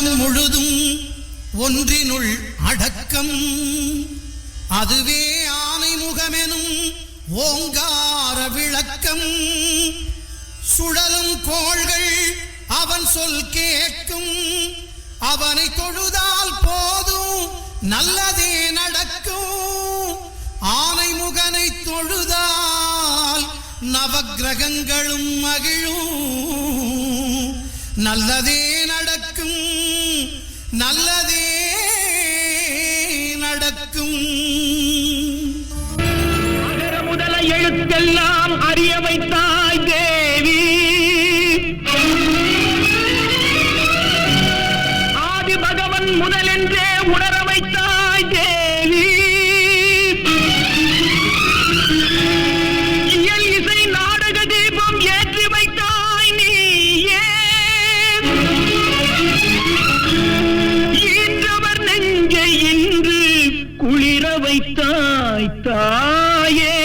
அண்டம் முழுதும் ஒன்றினுள் அடக்கம். அதுவே ஆனை முகமெனும் ஓங்கார விளக்கம். சுழலும் கோள்கள் அவன் சொல் கேட்கும். அவனை தொழுதால் போதும் நல்லதே நடக்கும். ஆனை முகனை தொழுதால் நவக்கிரகங்களும் மகிழும். நல்லதே நடக்கும், நல்லதே நடக்கும். அகர முதல எழுத்தெல்லாம் அறிய வைத்தாய் தேவி. ஆதி பகவன் முதலென்றே உணர வைத்தாய் தேவி. இயல் இசை நாடக தீபம் ஏற்றி வைத்தாய் நீயே. ஈன்றவர் நெஞ்சை இன்று குளிர வைத்தாய் தாயே.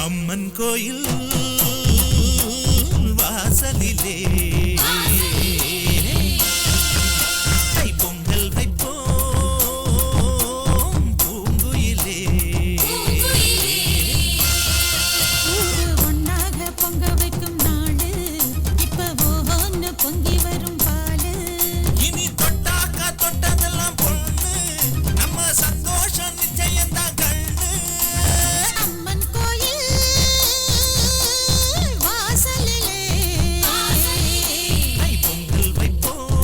அம்மன் கோயில் வாசலிலே தைப்பொங்கல் வைப்போம் பூங்குயிலே. ஒன்னாக பொங்க வைக்கும் நாடு இப்ப ஒவ்வொன்னு பொங்கி வரும் பாலு. இனி தொட்டாக்கா தொட்டதெல்லாம் பொண்ணு, நம்ம சந்தோஷம் நிச்சயத்தான் கண்ணு. அம்மன் கோயில் வாசலிலே தைப்பொங்கல் வைப்போம்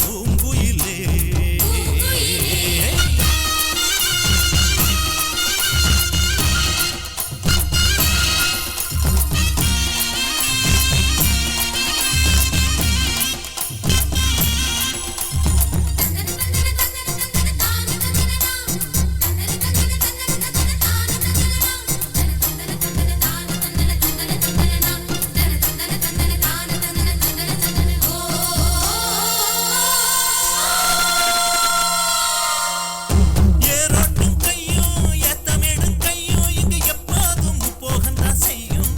பூங்குயிலே. ஏரோட்டும் கையும் ஏத்தமிடும் கையும் இங்கு எப்போதும் போகத்தான் செய்யும்.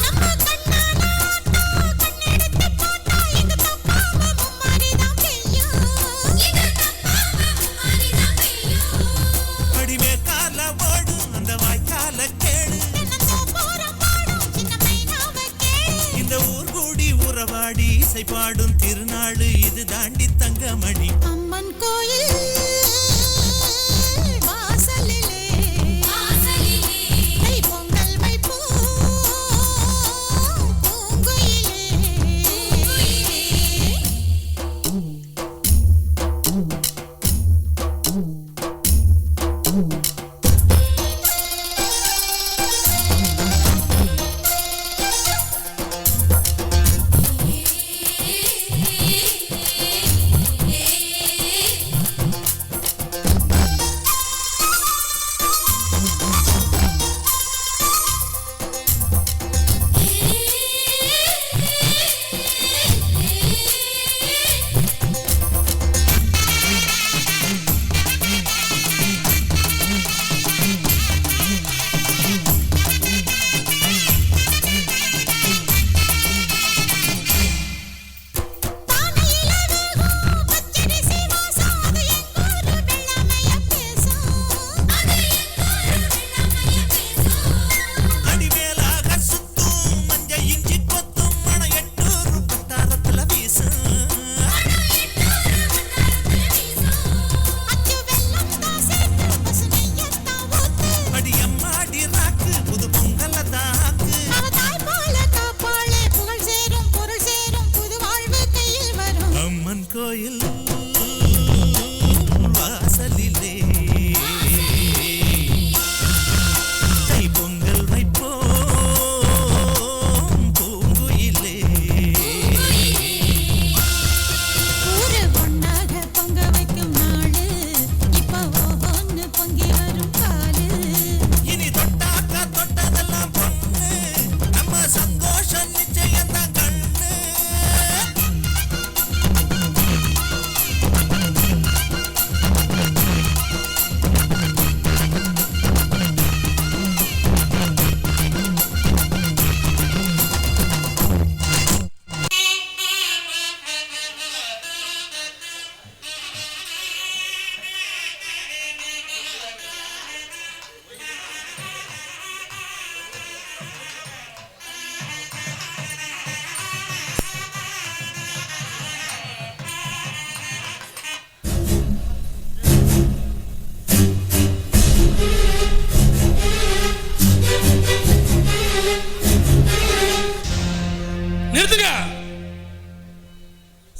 நம்ம கண்ணால கண்ணெடுத்து போட்டா இது தப்பாம மும்மாரிதான் பெய்யும். அடிமே கால ஓடும் அந்த வாய்க்கால கேடு. போறம் பாடும் சின்ன மைனாவ கேளு. இந்த ஊர் கூடி உறவாடி இசை பாடும் திருநாடு இது தாண்டி தங்கமணி. அம்மன் கோயில் வாசலிலே தைப்பொங்கல் வைப்போம் பூங்குயிலே.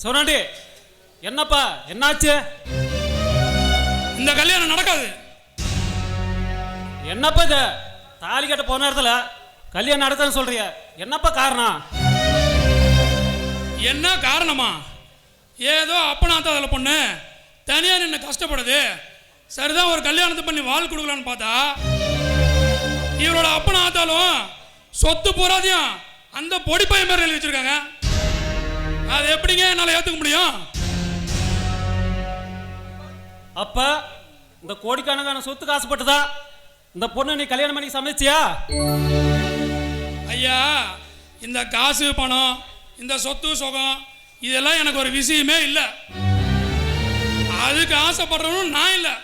சிவனாண்டி, என்னப்பா என்னாச்சு? இந்த கல்யாணம் நடக்காது. என்னப்பா இது? தாலி கட்ட போன நேரத்துல கல்யாணம் நடக்குதுன்னு சொல்றிய, என்னப்பா காரணம்? என்ன காரணமா? ஏதோ அப்பனாத்த அதில் பொண்ணு தனியாக நின்று கஷ்டப்படுது, சரிதான் ஒரு கல்யாணத்தை பண்ணி வாழ் கொடுக்கலான்னு பார்த்தா இவரோட அப்பனாத்தாலும் சொத்து போறாதையும் அந்த பொடி பையன் பேர் எழுதி வச்சிருக்காங்க. அது எப்படிங்க என்னால் ஏற்றுக்க முடியும்? அப்ப இந்த கோடிக்கணக்கான சொத்துக்கு ஆசைப்பட்டுதா இந்த பொண்ணு நீ கல்யாணம் பண்ணி சமைச்சியா? ஐயா, இந்த காசு பணம் இந்த சொத்து சுகம் இதெல்லாம் எனக்கு ஒரு விஷயமே இல்லை. அதுக்கு ஆசைப்படுறவனும் நான் இல்லை.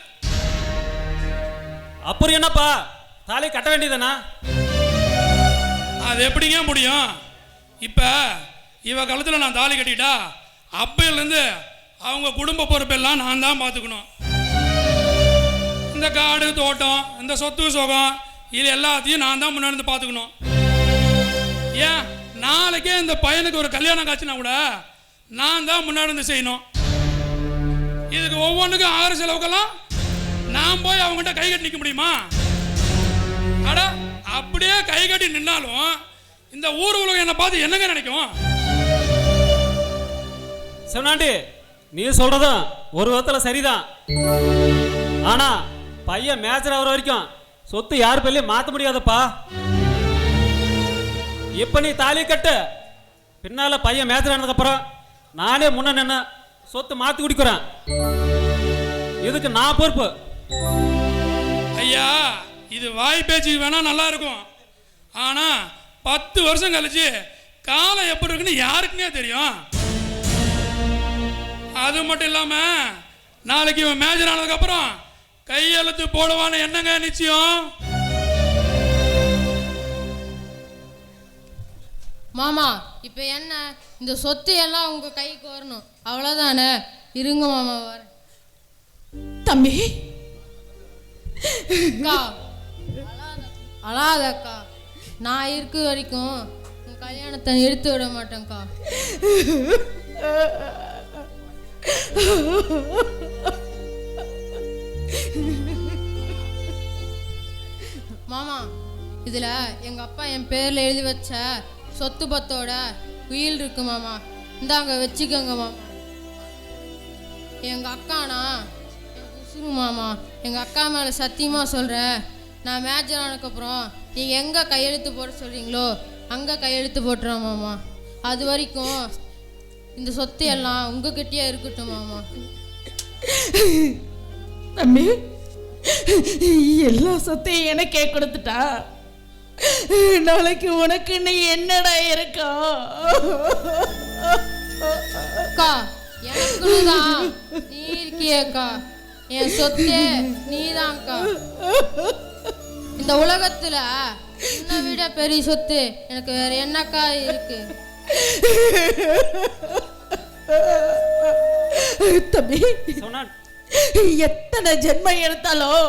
அப்புறம் என்னப்பா, தாலி கட்ட வேண்டியதுனா? அது எப்படிங்க முடியும்? இப்போ இவ காலத்தில் நான் தாலி கட்டிட்டா அப்பையிலேருந்து அவங்க குடும்ப பொறுப்பெல்லாம் நான் தான் பார்த்துக்கணும். இந்த காடு தோட்டம் இந்த சொத்து சுகம் இது எல்லாத்தையும் நான் தான் முன்னாடி பார்த்துக்கணும். ஏன் நாளைக்கே இந்த பையனுக்கு ஒரு கல்யாணம் காட்சினா கூட நான் தான் முன்னாடி இருந்து செய்யணும். இதுக்கு ஒவ்வொன்றுக்கும் ஆகிற செலவுக்கெல்லாம் நான் போய் அவங்ககிட்ட கை கட்டி நிற்க முடியுமா? அட, அப்படியே கை கட்டி நின்னாலும் இந்த ஊர் உலகம் என்னை பார்த்து என்னங்க நினைக்கும்? சிவனாண்டி, நீ சொல்றதும் ஒரு விதத்துல சரிதான். ஆனா பையன் மேஜர் ஆகிற வரைக்கும் சொத்து யார் பேர்லயும் மாற்ற முடியாதப்பா. இப்ப நீ தாலி கட்டு, பின்னால பையன் மேஜர் ஆனதுக்கு அப்புறம் நானே முன்ன நின்று சொத்து மாத்தி குடிக்கிறேன். இதுக்கு நான் பொறுப்பு. ஐயா, இது வாய் பேச்சு வேணா நல்லா இருக்கும். ஆனா 10 வருஷம் கழிச்சு காலம் எப்படி இருக்குன்னு யாருக்குமே தெரியும். அது மட்டும் இல்லாம நாளைக்கு இவன் மேஜர் ஆனதுக்கு அப்புறம் கையெழுத்து போடுவான்னு என்னங்க நிச்சயம்? மாமா, இப்போ என்ன இந்த சொத்து எல்லாம் உங்க கைக்கு வரணும், அவ்வளோதானே? இருங்க மாமா, வர. தம்பி, அக்கா அழாதக்கா, நான் இருக்க வரைக்கும் உன் கல்யாணத்தை எடுத்து விட மாட்டேங்க்கா. மாமா, இதில் எங்கள் அப்பா என் பேரில் எழுதி வச்ச சொத்து பத்தோட உயில் இருக்கு மாமா, இந்தாங்க வச்சுக்கோங்க மாமா. எங்கள் அக்கானா எனக்கு உசுரு மாமா. எங்கள் அக்கா மேலே சத்தியமாக சொல்கிறேன், நான் மேஜர் ஆனதுக்கப்புறம் நீங்கள் எங்கே கையெழுத்து போட சொல்கிறீங்களோ அங்கே கையெழுத்து போட்டுறோம் மாமா. அது வரைக்கும் இந்த சொத்து எல்லாம் உங்ககிட்டயே இருக்கட்டும் மாமா. தம்பி, எல்லா சொத்தையும் எனக்கே கொடுத்துட்டா நாளைக்கு உனக்கு நீ என்னடா இருக்கா? அக்கா, எனக்குதான் நீ இருக்கியக்கா, என் சொத்தே நீதான்க்கா. இந்த உலகத்துல உன்னை விட பெரிய சொத்து எனக்கு வேற என்னக்கா இருக்கு? தம்பி, எத்தனை ஜென்மம் எடுத்தாலும்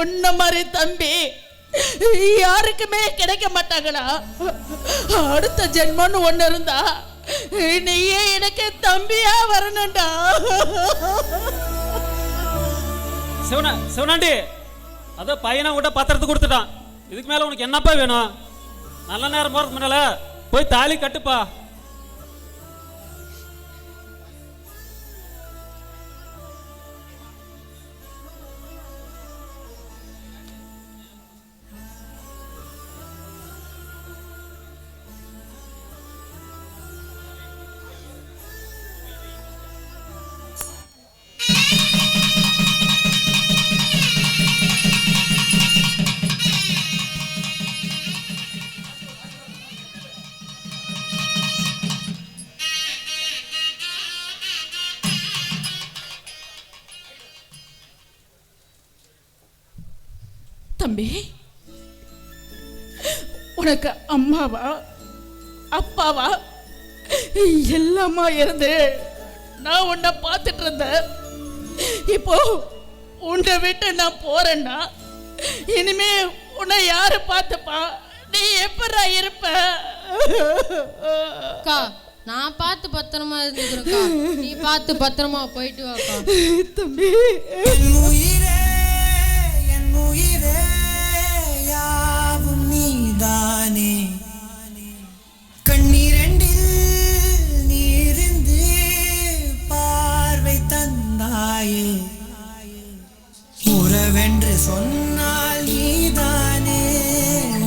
உன்ன மாதிரி தம்பி யாருக்குமே கிடைக்க மாட்டாங்கடா. அடுத்த ஜென்மம்னு ஒண்ணு இருந்தா நீயே எனக்கு தம்பியா வரணும்டா. சிவனாண்டி, அதோ பையனை கூட பத்திரத்தை கொடுத்துட்டான். இதுக்கு மேல உனக்கு என்னப்பா வேணும்? நல்ல நேரம் போறதுக்கு முன்னால போய் தாலி கட்டுப்பா. தம்பி, உனக்கு அம்மாவா அப்பாவா எல்லாமா இருந்து நான் உன்னை பார்த்துட்டு இருந்தேன். இப்போ உன்னை விட்டு நான் போறேன்னா இனிமே உன்னை யாரு பார்த்துப்பா? நீ எப்படா இருப்ப? அக்கா, நான் பார்த்து பத்திரமா இருந்துக்கிறேன்க்கா. நீ பார்த்து பத்திரமா போயிட்டு வாக்கா. தம்பி என் உயிரே யாவும் நீதானே, கண்ணீரண்டில் நீரிந்து பார்வை தந்தாயே, உறவென்று சொன்னால் நீதானே,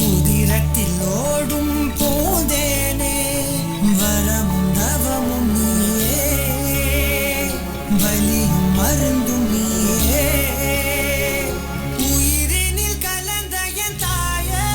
உதிரத்தில் ஓடும் போதேனே, வரமும் தவமும் நீயே, வலியும் மருந்தும் நீயே, உயிரினில் கலந்த என் தாயே.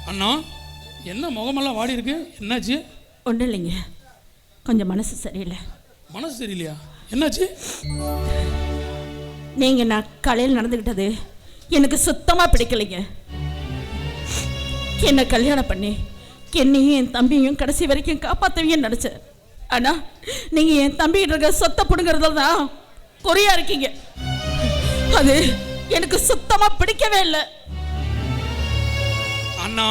அண்ணா, என்ன முகமெல்லாம் வாடி இருக்கு? என்னாச்சு? ஒன்றும் இல்லைங்க, கொஞ்சம் மனசு சரியில்லை. மனசு சரியில்லையா? என்னாச்சு? நீங்கள் நான் காலையில் நடந்துக்கிட்டது எனக்கு சுத்தமாக பிடிக்கலைங்க. என்னை கல்யாணம் பண்ணி என்னையும் என் தம்பியும் கடைசி வரைக்கும் காப்பாற்றுவீங்கன்னு நினச்சேன். ஆனால் நீங்கள் என் தம்பிகிட்ட இருக்க சொத்தை பிடுங்கிறதுல தான் குறியா இருக்கீங்க. அது எனக்கு சுத்தமாக பிடிக்கவே இல்லை. அண்ணா,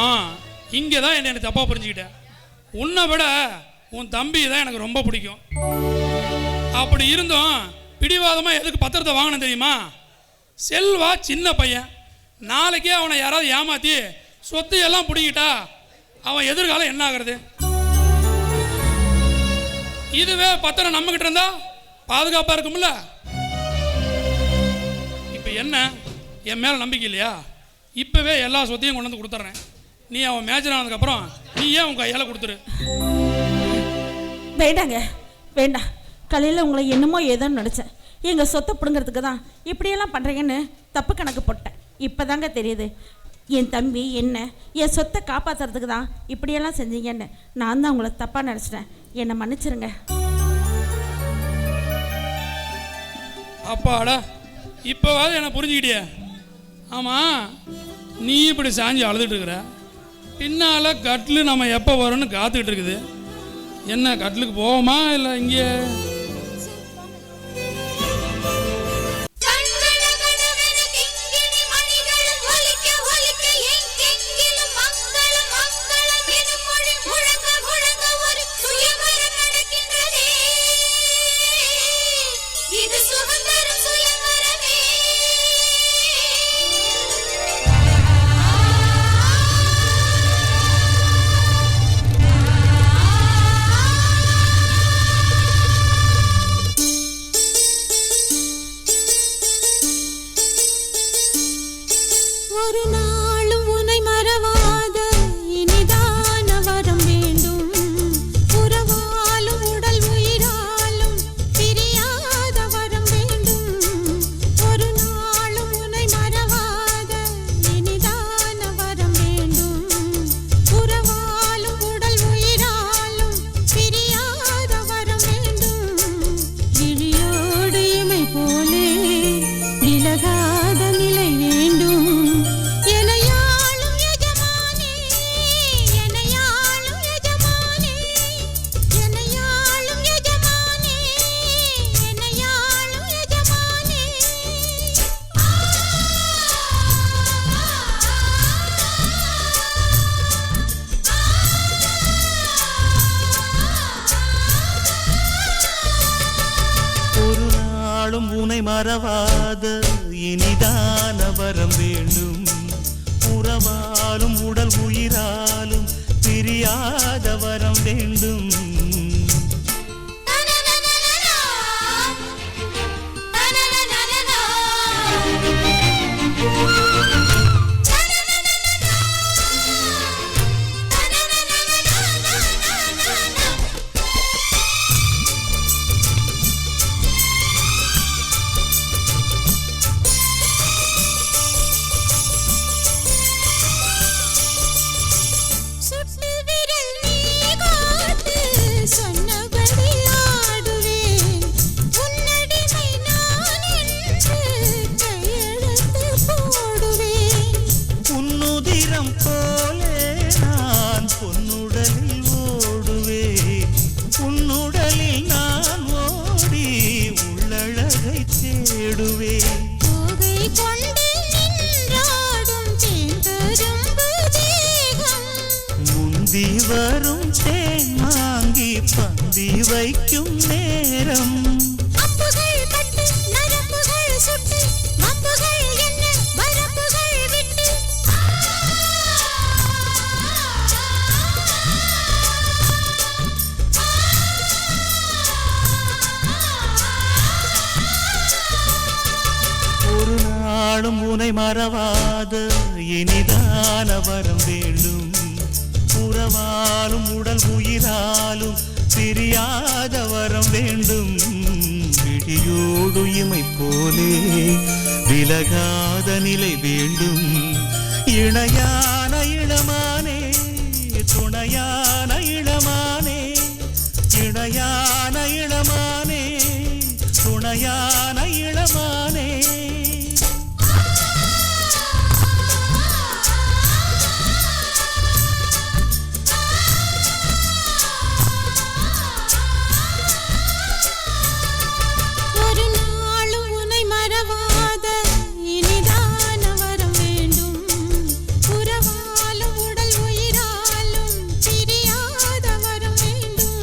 இங்கே தான் என்னை தப்பாக புரிஞ்சுக்கிட்டேன். உன்னை விட உன் தம்பி தான் எனக்கு ரொம்ப பிடிக்கும். அப்படி இருந்தும் பிடிவாதமாக எதுக்கு பத்திரத்தை வாங்கினேன் தெரியுமா? செல்வா சின்ன பையன், நாளைக்கே அவனை யாராவது ஏமாற்றி சொத்து எல்லாம் பிடிக்கிட்டா அவன் எதிர்காலம் என்ன ஆகுறது? இதுவே பத்திரம் நம்மகிட்ட இருந்தா பாதுகாப்பாக இருக்கும்ல. இப்போ என்ன, என் மேலே நம்பிக்கை இல்லையா? இப்போவே எல்லா சொத்தையும் கொண்டு வந்து கொடுத்துட்றேன். நீ அவன் மேஜர் ஆனதுக்கப்புறம் நீ ஏன் உன் கையால் கொடுத்துரு. வேண்டாங்க, வேண்டாம். காலையில் உங்களை என்னமோ ஏதோன்னு நினச்சேன். எங்கள் சொத்தை பிடுங்கிறதுக்கு தான் இப்படியெல்லாம் பண்ணுறீங்கன்னு தப்பு கணக்கு போட்டேன். இப்போ தாங்க தெரியுது, என் தம்பி என்ன என் சொத்தை காப்பாற்றுறதுக்கு தான் இப்படியெல்லாம் செஞ்சீங்கன்னு. நான் தான் உங்களை தப்பாக நினச்சிட்டேன். என்னை மன்னிச்சிருங்க. அப்பாடா, இப்போவாது என்னை புரிஞ்சுக்கிட்டியே. ஆமாம், நீ இப்படி சாஞ்சி அழுதுட்டு இருக்கிற, பின்னால் கட்லு நம்ம எப்போ வரும்னு காத்துக்கிட்டு இருக்குது. என்ன, கட்லுக்கு போவோமா இல்லை இங்கே? ஒரு நாளும் உன்னை மறவாத இனிதான வரம் வேண்டும், உறவாலும் உடல் உயிராலும் பிரியாத வரம் வேண்டும். ஒரு நாளும் உன்னை மறவாத இனிதான வரம் வேண்டும், உறவாலும் உடல் உயிராலும் பிரியாத வரம் வேண்டும். விழியோடு இமை போலே விலகாத நிலை வேண்டும். ஒரு நாளும் உனை மறவாத இனிதான வரம் வேண்டும், உறவாலும் உடல் உயிராலும் பிரியாத வரம் வேண்டும். கொண்டு நின்றாடும் தேன்கரும்பு தேகம். முந்தி வரும் தேங்காங்கி பந்தி வைக்கும் நேரம். அம்புகள் பட்டு நரம்புகள் சுட்டு வம்புகள் என்ன வரம்புகள் விட்டு. ஒரு நாளும் உனை மறவாத இனிதான வரம் வேண்டும். உறவாலும் உடல் உயிராலும் பிரியாத வரம் வேண்டும். விடியோடு இமை போலே விலகாத நிலை வேண்டும். இணையான இளமானே துணையான இளமானே. இணையான இளமானே துணையான இளமானே. ஒரு நாளும் உன்னை மறவாத இனிதான வரம் வேண்டும். உறவாலும் உடல் உயிராலும் பிரியாத வரம் வேண்டும்.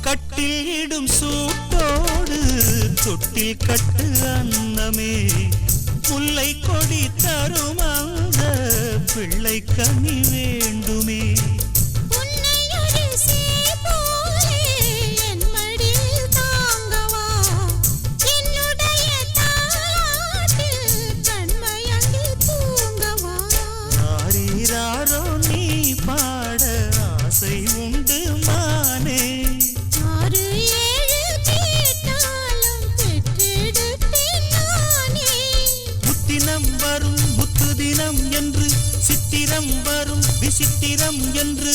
கட்டிலிடும் சூட்டோடு தொட்டில் கட்டு அன்னமே. முல்லை கொடி தரும் அந்த பிள்ளை கனி வேண்டுமே. உன்னை ஒரு சேபோலே என் மடியில் தாங்கவா. என்னுடைய தாலாட்டில் கண்மயங்கி தூங்கவா. ஆரீராரோ நீ பாட ஆசை உண்டு மானே. 6 7 கேட்டாலும் பெற்றெடுத்தேன் நானே. முத்தினம் வரும் முத்து தினம் என்று சித்திரம் வரும் விசித்திரம் என்று.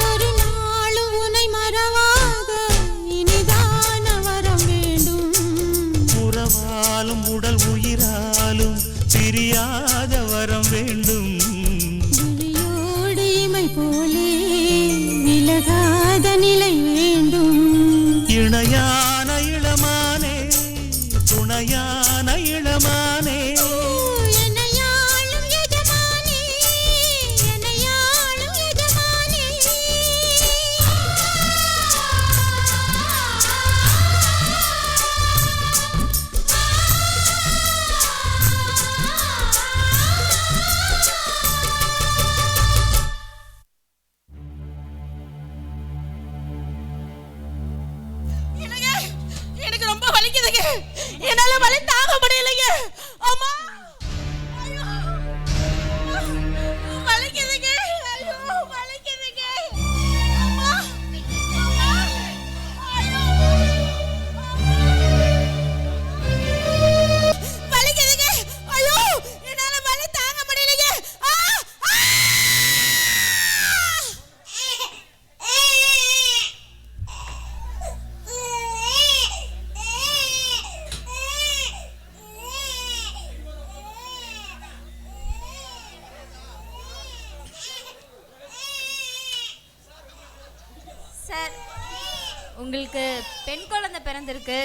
ஒரு நாளும் உன்னை மறவாத இனிதான வரம் வேண்டும். உறவாலும் உடல் உயிராலும் பிரியாத வரம் வேண்டும். விழியோடு இமை போலே விலகாத நிலை வேண்டும். இணையான இளமானே துணையான இளமானே. என்னையாளும் எஜமானே என்னையாளும் எஜமானே. எனக்கு ரொம்ப வலிக்குதுங்க. என்னால வலி தாங்க முடியலைங்க. அம்மா ஐயோ வலிக்குதுங்க. ஐயோ வலிக்குதுங்க. அம்மா அம்மா ஐயோ வலிக்குதுங்க. ஐயோ என்னால வலி தாங்க முடியலைங்க. ஆ ஆ சார், உங்களுக்கு பெண் குழந்தை பிறந்திருக்கு.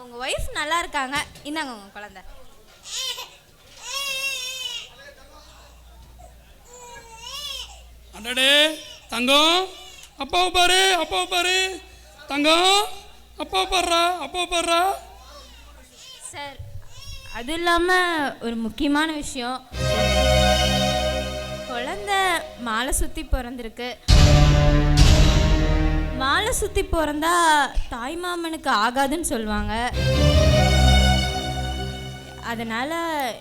உங்கள் ஒய்ஃப் நல்லா இருக்காங்க. இந்தாங்க உங்கள் குழந்தை. அடடே தங்கம், அப்பாவை பாரு, அப்பாவை பாரு. தங்கம், அப்பாவை பாடுறா, அப்பாவை பாடுறா. சார், அது இல்லாமல் ஒரு முக்கியமான விஷயம், குழந்தை மாலை சுற்றி பிறந்திருக்கு. மாலை சுற்றி பிறந்தா தாய்மாமனுக்கு ஆகாதுன்னு சொல்லுவாங்க. அதனால்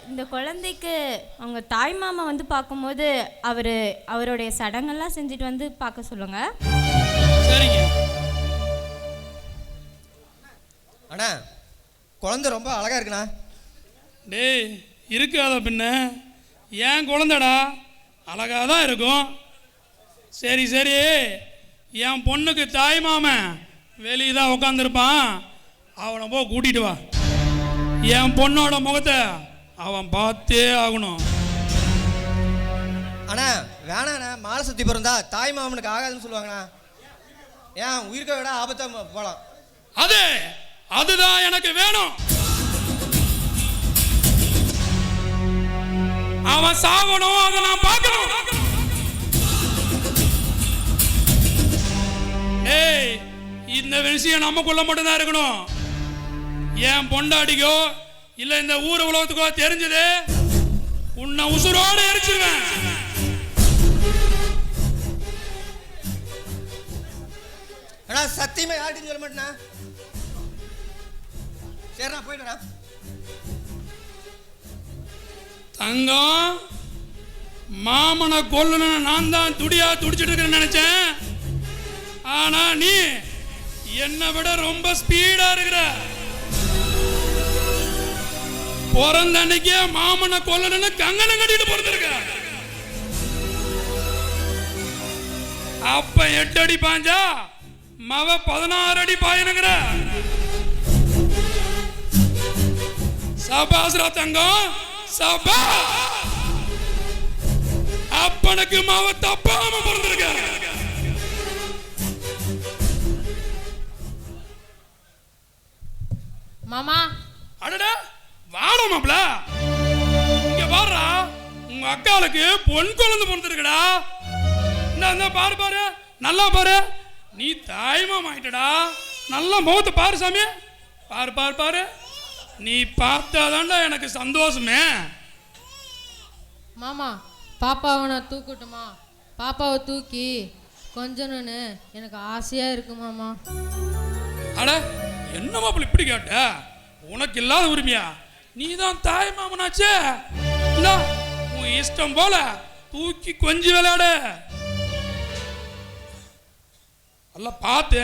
இந்த குழந்தைக்கு அவங்க தாய்மாமா வந்து பார்க்கும்போது அவருடைய சடங்கெல்லாம் செஞ்சுட்டு வந்து பார்க்க சொல்லுங்கள். சரிங்க. அண்ணா குழந்தை ரொம்ப அழகா இருக்குண்ணா. டேய் இருக்காத பின்ன ஏன் குழந்தைடா அழகாக தான் இருக்கும். சரி சரி, என் பொண்ணுக்கு தாய் மாமன் வெளியே தான் உட்காந்துருப்பான், அவனை போ கூட்டிட்டு வா. என் பொண்ணோட முகத்தை அவன் பார்த்தே ஆகணும். அண்ணா வேணாண்ணா, மாலை சுற்றி பிறந்தா தாய் மாமனுக்கு ஆகாதுன்னு சொல்லுவாங்கண்ணா. ஏன் உயிர்க்க விட ஆபத்தாக போகலாம். அதுதான் எனக்கு வேணும். அவன் சாகணும், அதை நான் பார்க்கணும். ஏய், இந்த விஷயம் நமக்குள்ள மட்டும்தான் இருக்கணும். என் பொண்டாடிக்கோ இல்ல இந்த ஊர் உலகத்துக்கோ தெரிஞ்சது உன்னை உசுரோடு எரிச்சிருவேன். அண்ணா சத்தியமா யார்கிட்டையும் சொல்ல மாட்டேண்ணா. சரிண்ணா போயிடுறா. தங்கம், மாமனை கொல்லணும்னு நான் தான் துடிச்சிட்டு இருக்கேன்னு நினைச்சேன். ஆனா நீ என்னை விட ரொம்ப ஸ்பீடா இருக்கிற. பிறந்த அன்னைக்கே மாமனை கொல்லணும்னு கங்கணம் கட்டிட்டு பிறந்திருக்க. அப்ப 8 அடி பாஞ்சா மவ 16 அடி பாயனுங்கிற. சபாஸ்ரா தங்கம், சபா. அப்பனுக்கு மாவ தப்பாம பிறந்திருக்க. மாமா அடடா வாடா மாப்ள, இங்க பாருடா, உங்க அக்காளுக்கு பொன் குழந்தை பிறந்திருக்குடா. இந்த பாரு பாரு, நல்லா பாரு. நீ தாய்மாமா ஆயிட்டடா. நல்லா முகத்தை பாரு சாமி, பாரு பாரு பாரு. நீ பார்த்தாதான்டா எனக்கு சந்தோஷமே. மாமா பாப்பாவை நான் தூக்கட்டுமா? பாப்பாவை தூக்கி கொஞ்சணுன்னு எனக்கு ஆசையா இருக்கு மாமா. அட என்ன மாப்பிள்ள இப்படி கேட்ட? உனக்கு இல்லாத உரிமையா? நீ தான் தாய் மாமனாச்சே. உன் இஷ்டம் போல தூக்கி கொஞ்சி விளையாடு. நல்லா பார்த்து,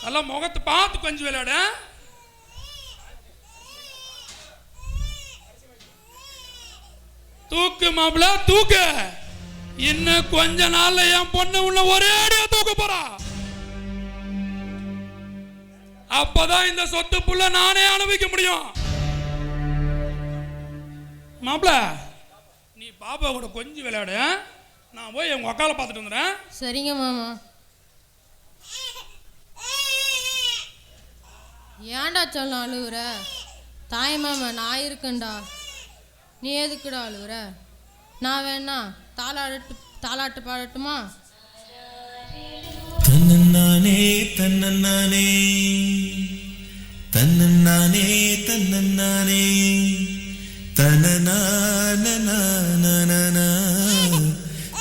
நல்லா முகத்தை பார்த்து கொஞ்சி விளையாடு. தூக்கு மாப்பிள்ள தூக்கு. இன்னும் கொஞ்ச நாள்ல என் பொண்ணு உள்ள ஒரே அடியா தூக்க போறா. அப்பதான் இந்த சொத்து புள்ள நானே அனுபவிக்க முடியும். மாப்பிள்ள நீ பாப்பா கூட கொஞ்சம் விளையாடு. நான் போய் உங்க அக்கால பார்த்துட்டு வந்துடுறேன். சரிங்க மாமா. ஏன்டா சொல்ல அழுவுற? தாய் மாமா நான் இருக்கேன்டா, நீ எதுக்குடா அழுவுற? நான் வேணா தாலாட்டு பாடட்டுமா? தன்னன்னானே தன்னன்னானே தன்னன்னானே தன்னன்னானே தன்னனானனா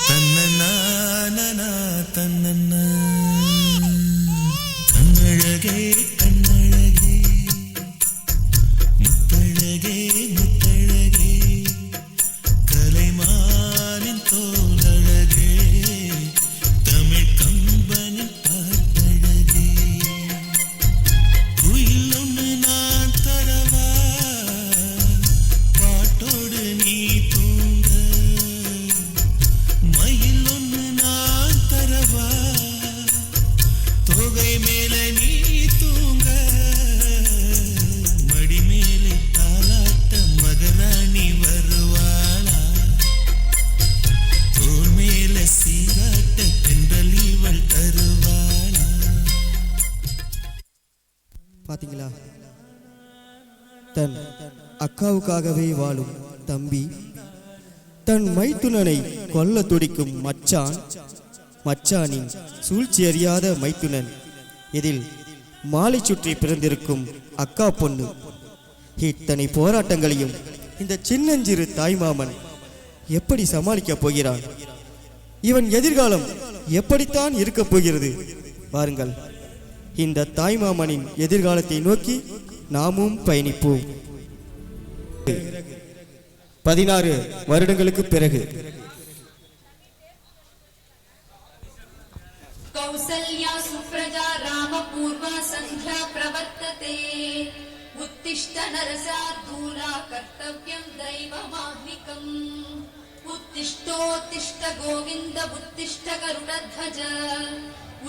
தன்னனானனா தன்னன்னா. கண்ணழகே கண்ணழகே முத்தழகே முத்தழகே கலைமானின் தோலழகே தமிழ் கம்பனின் பாட்டழகே. குயில் ஒன்று நான் தரவா, பாட்டோடு நீ தூங்க. மயில் ஒன்று நான் தரவா, தொகை மேல நீ தூங்க. மடி மேலே தாலாட்ட மகராணி வருவாளா, தோள் மேல சீராட்ட தென்றல் இவள் தருவாளா. பாத்தீங்களா, தன் அக்காவுக்காகவே வாழும் தம்பி, தன் மைத்துனனை கொல்ல துடிக்கும் மச்சான், மச்சானின் சூழ்ச்சி அறியாத மைத்துனன், இதில் மாலை சுற்றி பிறந்திருக்கும் அக்கா பொண்ணு. இத்தனை போராட்டங்களையும் இந்த சின்னஞ்சிறு தாய்மாமன் எப்படி சமாளிக்கப் போகிறான்? இவன் எதிர்காலம் எப்படித்தான் இருக்கப் போகிறது? வாருங்கள், இந்த தாய்மாமனின் எதிர்காலத்தை நோக்கி நாமும் பயணிப்போம். 16 வருடங்களுக்கு பிறகு கௌசல்யா சுப்ரஜா ராம பூர்வா सन्ध्या प्रवर्तते उत्तिष्ठ नरसार्दूला कर्तव्यं दैवमाह्निकम् उत्तिष्ठोत्तिष्ठ गोविन्द उत्तिष्ठ गरुडध्वज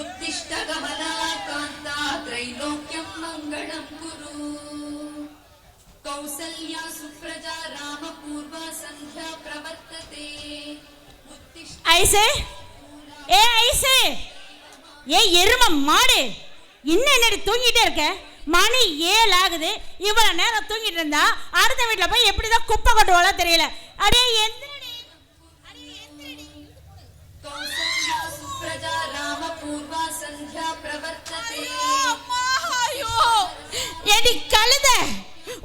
उत्तिष्ठ कमलाकान्ता त्रैलोक्यं मङ्गलं कुरु कौसल्या सुप्रजा रामपूर्वा सन्ध्या प्रवर्तते ஐசே ஏ ஐசே ஏ எரும மாடு இன்னும் என்னடி தூங்கிட்டே இருக்க? மணி 7 ஆகுது. இவ்வளவு நேரம் தூங்கிட்டு இருந்தா அடுத்த வீட்டுல போய் எப்படிதான் குப்பை கொட்டுவாளோ தெரியல. அடே எந்திரடி, அடே எந்திரடி. कौसल्या सुप्रजा रामपूर्वा सन्ध्या प्रवर्तते ஐயோ ஏடி கழுத,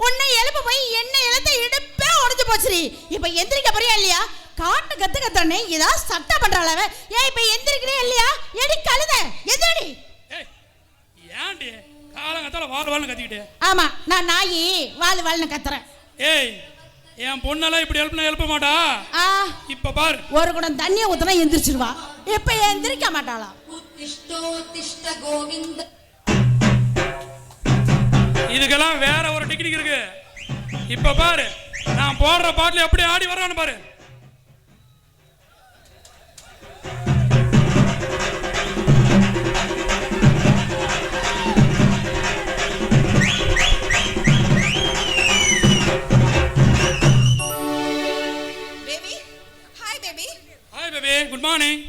உன்னை எழுப்ப போய் என்ன இழுத்த இடுப்பே உடைஞ்சு போச்சுடி. இப்ப எந்திரிக்க போறியா இல்லையா? காட்டு கத்து கத்துறனே இதா சட்டை பண்றாளவ. ஏன் இப்ப எந்திரிக்கிறே இல்லையா? ஏடி கழுத எந்திரடி. ஏன்டி காலங்கத்தால வால் வால்னு கத்திக்கிட்டே? ஆமா, நான் நாயி வால் வால்னு கத்துறேன். ஏய், என் பொண்ணெல்லாம் இப்படி எழுப்ப மாட்டா. இப்ப பாரு, ஒரு குடம் தண்ணியை ஊத்துனா எந்திரிச்சிருவா. இப்ப எந்திரிக்க மாட்டாளா? उत्तिष्ठोत्तिष्ठ गोविन्द இதுக்கெல்லாம் வேற ஒரு டெக்னிக் இருக்கு. இப்ப பாரு, நான் போடுற பாட்டுல எப்படி ஆடி வர்றான்னு பாரு. Good morning.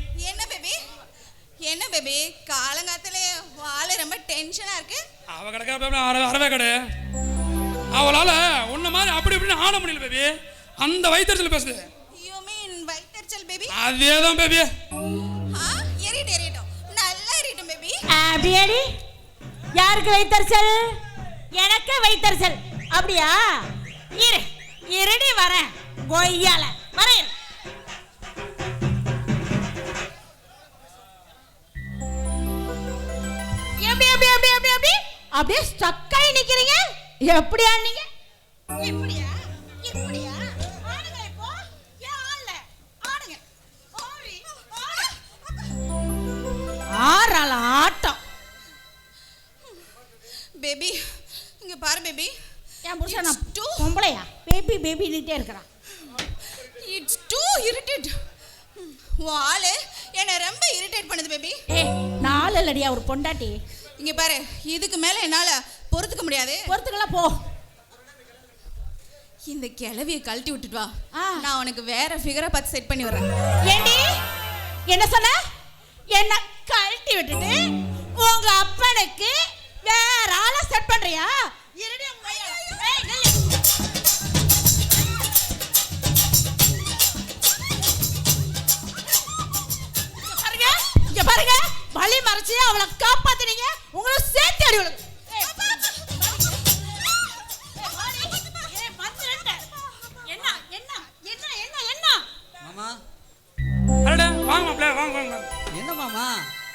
என்ன பேபி காலங்காத்திலே வாழ ரொம்ப டென்ஷனா இருக்கு. அவ கடக்க அரவே கடை அவளால உன்ன மாதிரி அப்படி இப்படின்னு ஆட முடியல பேபி. அந்த வயிற்றுச்சல் பேசுது. யூ மீன் வயிற்றுச்சல் பேபி? அதேதான் பேபி. எரிட்டும் நல்லா எரிட்டும் பேபி. அப்படியாடி? யாருக்கு வயிற்றுச்சல்? எனக்கு வயிற்றுச்சல். அப்படியா? இருடி வரேன். கொய்யால வரேன். அப்படியே ஸ்டக்காய் நிக்கிறீங்க. எப்படியா நீங்க? எப்படியா? எப்படியா? ஆடுங்க இப்போ. ஏன் ஆடல? ஆடுங்க. ஓடி ஆறால ஆட்டம். பேபி இங்க பாரு பேபி. என் புருஷன் பொம்பளையா? பேபி பேபி நிட்டே இருக்கறான். It's too irritate. வாளே என்ன ரொம்ப இரிட்டேட் பண்ணுது பேபி. நாலு இல்லடியா ஒரு பொண்டாட்டி. இங்க பாரு, இதுக்கு மேல என்னால பொறுத்துக்க முடியாது. பொறுத்துக்கலாம் போ. இந்த கிளவியை கழட்டி விட்டுட்டு வா. நான் உனக்கு வேற ஃபிகரை பார்த்து செட் பண்ணி வரேன். ஏண்டி என்ன சொன்ன? என்ன கழட்டி விட்டுட்டு உங்க அப்பனுக்கு வேற ஆளை செட் பண்றியா? இருடி இங்க பாருங்க, வழி மறைச்சு அவளை காப்பாத்துறீங்க. உங்களை சேர்த்து அடி விழுது. என்ன என்ன என்ன என்ன என்ன மாமா? அடடா வாங்க மாப்ள, வாங்க வாங்க. என்ன மாமா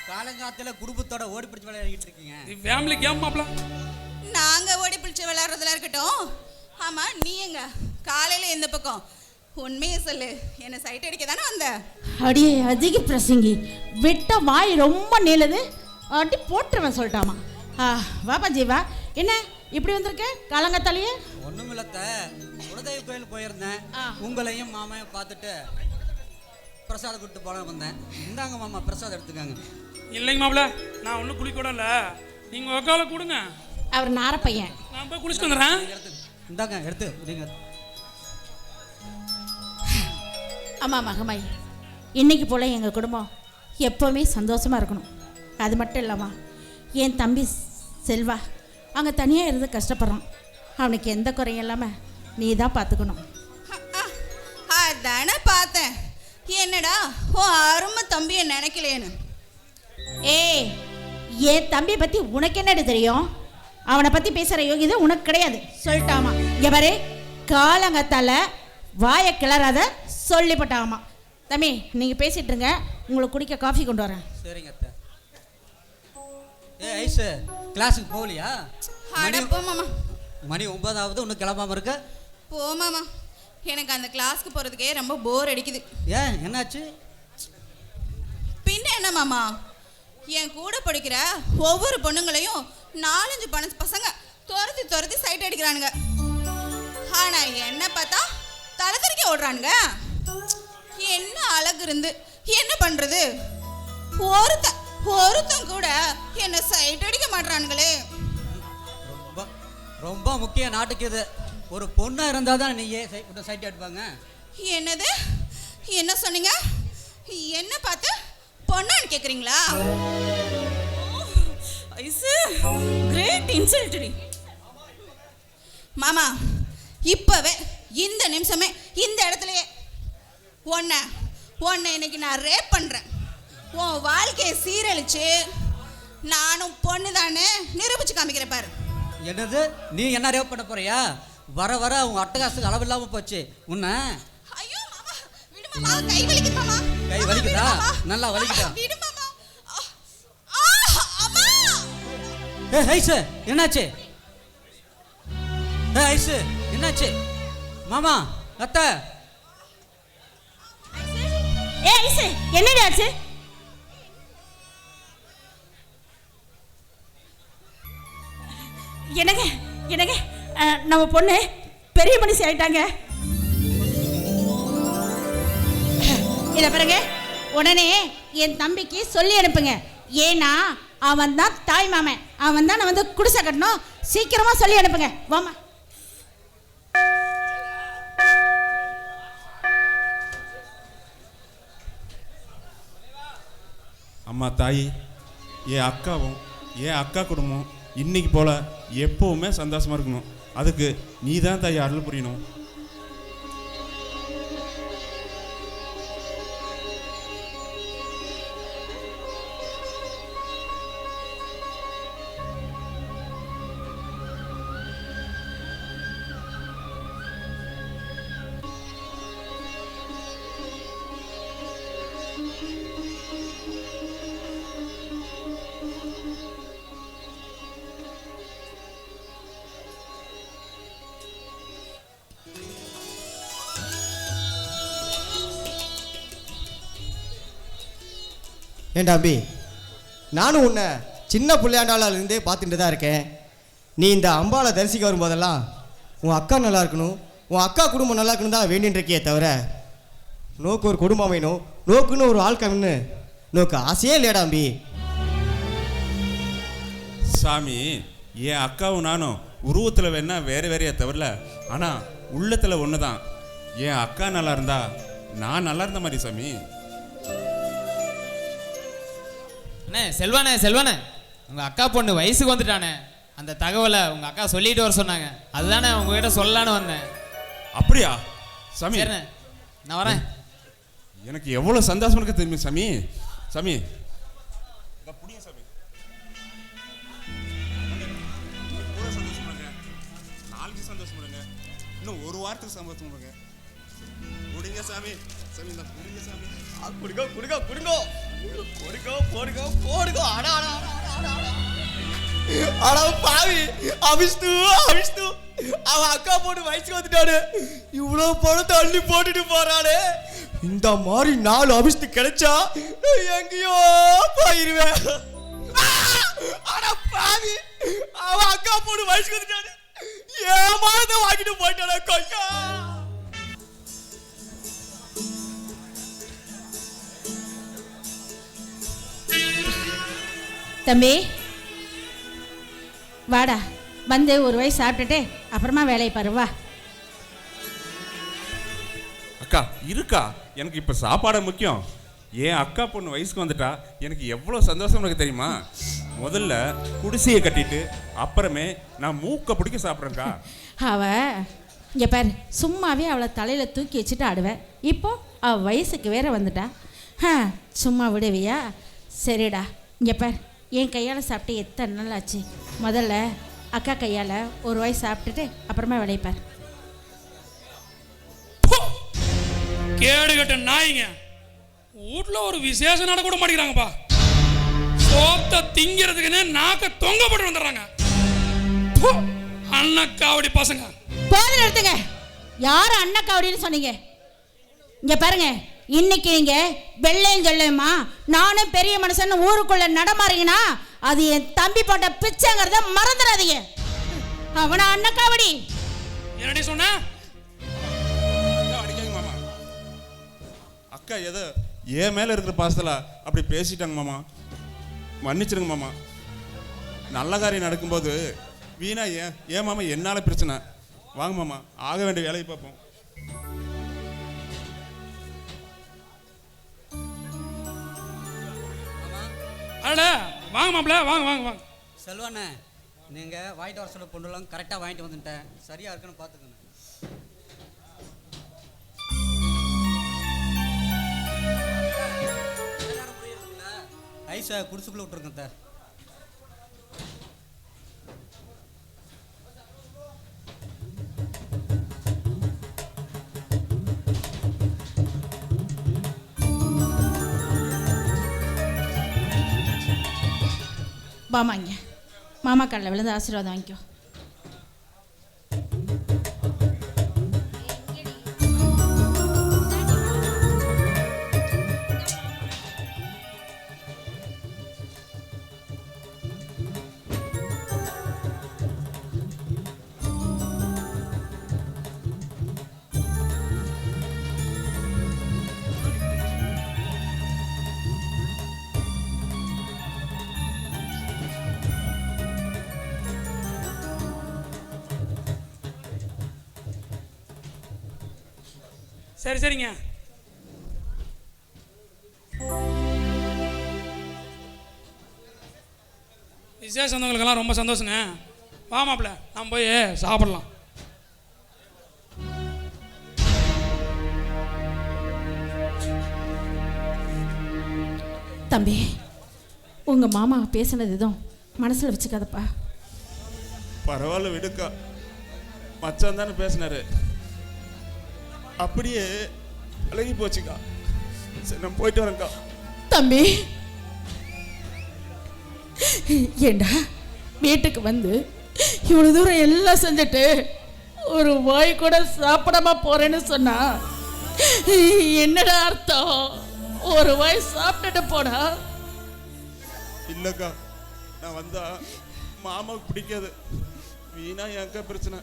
காலங்காத்துல குடும்பத்தோட ஓடி பிடிச்சு விளையாடிட்டு இருக்கீங்க? இது ஃபேமிலி கேம் மாப்ள. நாங்க ஓடி பிடிச்சு விளையாடுறதுல இருக்கட்டும். ஆமா, நீ எங்க காலையில எந்த பக்கம்? உண்மையை சொல்லு, என்ன சைட் அடிக்க தானே வந்த? அடியே அதிக பிரசங்கி, வெட்ட வாய் ரொம்ப நீளுது. அடி போட்டுருவேன் சொல்லிட்டாமா. வாப்பா ஜீவா, என்ன இப்படி வந்திருக்க காலங்கத்தாலேயே? ஒண்ணுமில்லத்த, குலதெய்வ கோயில் போயிருந்தேன். உங்களையும் மாமையும் பார்த்துட்டு பிரசாதம் கொடுத்து போன வந்தேன். இந்தாங்க மாமா பிரசாதம் எடுத்துக்காங்க. இல்லைங்க மாப்ள, நான் ஒன்றும் குளிக்க கூட இல்லை. நீங்கள் உக்கால கொடுங்க. அவர் நார பையன். நான் போய் குளிச்சுட்டு வந்துடுறேன். இந்தாங்க எடுத்து நீங்க. ஆமாம் மகமாய், இன்னைக்கு போல் எங்கள் குடும்பம் எப்போவுமே சந்தோஷமாக இருக்கணும். அது மட்டும் இல்லாமா, என் தம்பி செல்வா அங்கே தனியாக இருந்து கஷ்டப்படுறான். அவனுக்கு எந்த குறையும் இல்லாமல் நீ தான் பார்த்துக்கணும். அதானே பார்த்தேன். என்னடா ஓ அருமை தம்பியை நினைக்கலேன்னு. ஏய், என் தம்பியை பற்றி உனக்கு என்னடி தெரியும்? அவனை பற்றி பேசுகிற யோகிதை உனக்கு கிடையாது சொல்லிட்டாமா. இங்கே பாரு, காலங்கத்தால் வாயை கிளறாத சொல்லிப்பட்டாமா. தம்பி நீங்கள் பேசிட்டு இருங்க, உங்களுக்கு குடிக்க காஃபி கொண்டு வரேன். சரிங்க அத்தை. ஐஸ் கிளாஸுக்கு போகலையா? மாமா மணி 9 இன்னும் கிளம்பாம இருக்க? போமாமா, எனக்கு அந்த கிளாஸ்க்கு போகிறதுக்கே ரொம்ப போர் அடிக்குது. ஏன் என்னாச்சு? பின்ன என்ன மாமா, என் கூட படிக்கிற ஒவ்வொரு பொண்ணுங்களையும் 4-5 பசங்க துரத்தி துரத்தி சைட் அடிக்கிறானுங்க. ஆனா என்ன பார்த்தா தலை தெறிக்க ஓடுறானுங்க. என்ன அழகு இருந்து என்ன பண்றது? ஒருத்தன் கூட என்ன சைட் அடிக்க மாட்டானுங்களே. ரொம்ப ரொம்ப முக்கிய நாட்டுக்கு இது. ஒரு பொண்ணா இருந்தா தான் நீயே சைட் அடிப்பாங்க. என்னது? என்ன சொன்னீங்க? என்ன பார்த்து பொண்ணான்னு கேக்குறீங்களா? Aisu great insult. மாமா இப்பவே இந்த நிமிஷமே இந்த இடத்துலயே உன்னை இன்னைக்கு நான் ரேப் பண்றேன். உன் வாழ்க்கையை சீரழிச்சு நானும் பொண்ணு தானே நிரூபிச்சு காமிக்கிறேன் பாரு. என்னது? நீ என்ன ரேப் பண்ண போறியா? வர வர உங்க அட்டகாசுக்கு அளவு இல்லாம போச்சு உன்னை. ஐயோ மாமா விடு மாமா, கை வலிக்குது மாமா. கை வலிக்குதா? நல்லா வலிக்குதா? விடு மாமா. ஐசு என்னாச்சு? ஐசு என்னாச்சு? மாமா அத்தை. ஐசு என்னடி ஆச்சு? எனக்கு நம்ம பொண்ணு பெரிய மனுஷி ஆயிட்டாங்க. இத பாருங்க, உடனே என் தம்பிக்கு சொல்லி அனுப்புங்க. ஏன்னா அவன் தான் தாய் மாமன், அவன் தான் வந்து குடிசை கட்டணும். சீக்கிரமா சொல்லி அனுப்புங்க. வாமா. அம்மா தாயி, என் அக்காவும் என் அக்கா குடும்பம் இன்னைக்கு போல எப்பவுமே சந்தோஷமா இருக்கணும். அதுக்கு நீ தான் தாய் அருள் புரியணும். ஏண்டா அபி, நானும் உன்னை சின்ன பிள்ளையாண்டாளிருந்தே பார்த்துட்டு தான் இருக்கேன். நீ இந்த அம்பாவை தரிசிக்க வரும்போதெல்லாம் உன் அக்கா நல்லா இருக்கணும், உன் அக்கா குடும்பம் நல்லா இருக்கணும் தான் வேண்டின்னு இருக்கியே தவிர நோக்கு ஒரு குடும்பம் அமையணும், நோக்குன்னு ஒரு ஆள்கம்னு நோக்கு ஆசையே இல்லையாடா அம்பி. சாமி, என் அக்காவும் நானும் உருவத்தில் வேணா வேறையே தவிரல, ஆனால் உள்ளத்தில் ஒன்று தான். என் அக்கா நல்லா இருந்தா நான் நல்லா இருந்த மாதிரி சாமி. அண்ணே செல்வானே, உங்கள் அக்கா பொண்ணு வயசுக்கு வந்துட்டானே, அந்த தகவலை உங்கள் அக்கா சொல்லிட்டு வர சொன்னாங்க. அதுதானே உங்ககிட்ட சொல்லலான்னு வந்தேன். அப்படியா சாமி? சரிண்ணே, நான் வரேன். எனக்கு எவ்வளோ சந்தோஷம் இருக்கு தெரியுமா சாமி? சாமி புடிங்க சாமி, நாளைக்கு சந்தோஷம் பண்ணுங்க, இன்னும் ஒரு வாரத்துக்கு சந்தோஷம் பண்ணுங்க. குடிங்க சாமி, சாமி இந்த குடிங்க சாமி. குடிங்கோ குடிங்கோ குடிங்கோ போடுங்கோ போடுங்கோ போடுங்கோ. அடா அடா அடா அடா அடா பாவி அவிஷ்ணு அவிஷ்ணு, அவன் அக்கா போட்டு வயசுக்கு வந்துட்டானு இவ்வளோ பணத்தை அள்ளி போட்டுட்டு போறானே. இந்த மாதிரி 4 அவிஷ்ணு கிடைச்சா எங்கேயோ போயிருவேன். அடா பாவி, அவன் அக்கா போட்டு வயசுக்கு வந்துட்டானு ஏமாத வாங்கிட்டு போயிட்டானே கொய்யா. தம்பி வாடா, வந்து ஒரு வயசு சாப்பிட்டுட்டு அப்புறமா வேலையை பாரு. வா அக்கா இருக்கா, எனக்கு இப்போ சாப்பாடு முக்கியம். என் அக்கா பொண்ணு வயசுக்கு வந்துட்டா எனக்கு எவ்வளோ சந்தோஷம் இருக்கு தெரியுமா? முதல்ல குடிசையை கட்டிட்டு அப்புறமே நான் மூக்க பிடிக்க சாப்பிட்றேன்க்கா. அவ இங்கே பாரு, சும்மாவே அவளை தலையில் தூக்கி வச்சுட்டு ஆடுவேன். இப்போ அவள் வயசுக்கு வேற வந்துட்டா. சும்மா விடுவியா? சரிடா, இங்கே பாரு, என் கையால் சாப்பிட்டு எத்தனை நாள் ஆச்சு. முதல்ல அக்கா கையால் ஒரு வயசு சாப்பிட்டுட்டு அப்புறமா விளைப்பார். கேடு கட்ட நாய்ங்க வீட்டில் ஒரு விசேஷம் நட கூட மாட்டேங்கிறாங்கப்பா. சோத்தை திங்கிறதுக்குன்னு நாக்க தொங்க போட்டு வந்துடுறாங்க. அண்ணக்காவடி பசங்க. போதும் எடுத்துங்க. யார் அண்ணக்காவடின்னு சொன்னீங்க? இங்கே பாருங்க, இன்னைக்கு நீங்க வெள்ளையும் சொல்லுமா நானும் பெரிய மனுஷன் ஊருக்குள்ள நடமாறீங்கன்னா அது என் தம்பி போட்ட பிச்சைங்கிறத மறந்துடாதீங்க. அவனா அண்ணக்காவடி என்னடி சொன்ன? அடிக்காங்க மாமா. அக்கா ஏதோ என் மேல இருக்கிற பாசத்துல அப்படி பேசிட்டாங்க மாமா. மன்னிச்சிருங்க மாமா. நல்ல காரியம் நடக்கும்போது வீணா ஏன் மாமா என்னால பிரச்சனை. வாங்க மாமா, ஆக வேண்டிய வேலையை பார்ப்போம். அட வாங்க மாப்பிள்ள, வாங்க வாங்க வாங்க. செல்வானே, நீங்கள் வாங்கிட்டு வர சொல்ல பொருளெல்லாம் கரெக்டாக வாங்கிட்டு வந்துட்டேன். சரியாக இருக்குன்னு பார்த்துக்கோங்க. ஐஸை குடிசுக்குள்ளே விட்டுருங்க சார். பாமாங்க, மாமா காலில் விழுந்து ஆசீர்வாதம் வாங்கிக்கோ. சரி சரிங்க. விசேஷ சொந்தங்களுக்கெல்லாம் ரொம்ப சந்தோஷங்க. வா மாப்பிள்ள, நாம் போய் சாப்பிடலாம். தம்பி, உங்க மாமா பேசினது எதுவும் மனசுல வச்சுக்காதப்பா. பரவாயில்ல விடுக்கா, மச்சான் தானே பேசினாரு, அப்படியே அழகி போச்சுக்கா. சரி, நான் போயிட்டு வரேன்க்கா. தம்பி, ஏண்டா வீட்டுக்கு வந்து இவ்வளவு தூரம் எல்லாம் செஞ்சுட்டு ஒரு வாய் கூட சாப்பிடாம போறேன்னு சொன்னா என்னடா அர்த்தம்? ஒரு வாய் சாப்பிட்டுட்டு போடா. இல்லக்கா, நான் வந்தா மாமாவுக்கு பிடிக்காது. வீணா என்க்கா பிரச்சனை.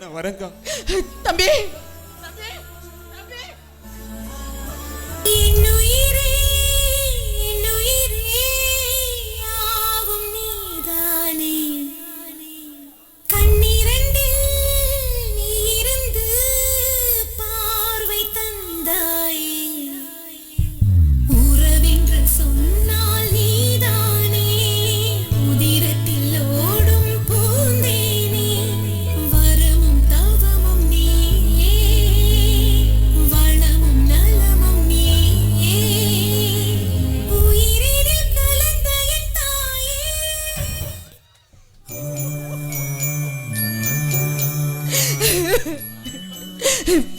நான் வரேன்க்கா. தம்பி,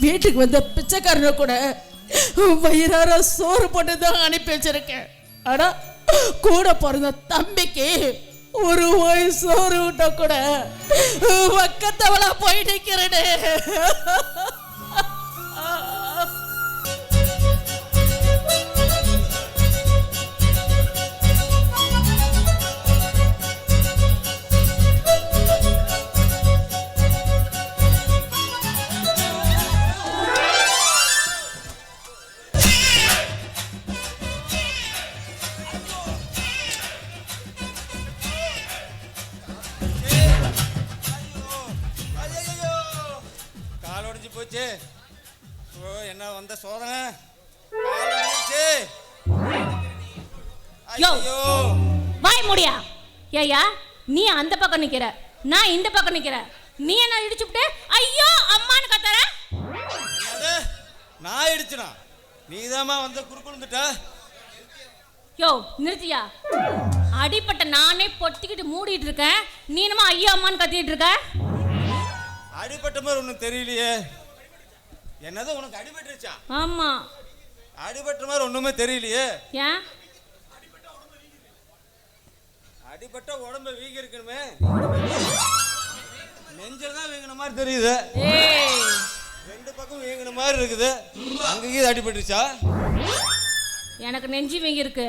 வீட்டுக்கு வந்த பிச்சைக்காரனை கூட வயிறார சோறு போட்டு தான் அனுப்பி வச்சிருக்கேன். ஆனா கூட பிறந்த தம்பிக்கு ஒரு வாய் சோறு விட்ட கூட பக்கத்தவளா போய் நிக்கிறேனே. என்ன வந்த சோதனை? வாய் முடியா. ஏயா, நீ அந்த பக்கம் நிக்கிற, நான் இந்த பக்கம் நிக்கிற. நீ என்ன இடிச்சுட்டு ஐயோ அம்மான்னு கத்துற? நான் இடிச்சனா? நீதாமா வந்து குறுக்குழுந்துட்ட. யோ நிறுத்தியா. அடிப்பட்ட நானே பொட்டிக்கிட்டு மூடிட்டு இருக்கேன், நீ என்னமா ஐயோ அம்மான்னு கத்திட்டு இருக்க? அடிப்பட்ட மாதிரி ஒன்றும் தெரியலையே. என்னது, உனக்கு அடிபட்டுருச்சா? ஆமா. அடிபட்ட மாதிரி ஒண்ணுமே தெரியலையே. ஏன்? அடிபட்ட உடம்ப வீங்கி இருக்கணுமே. நெஞ்சில தான் வீங்கின மாதிரி தெரியுது. ஏய், ரெண்டு பக்கம் உனக்கும் வீங்கின மாதிரி இருக்குது. அங்கேயே அடிபட்டுருச்சா? எனக்கு நெஞ்சு வீங்கி இருக்கு.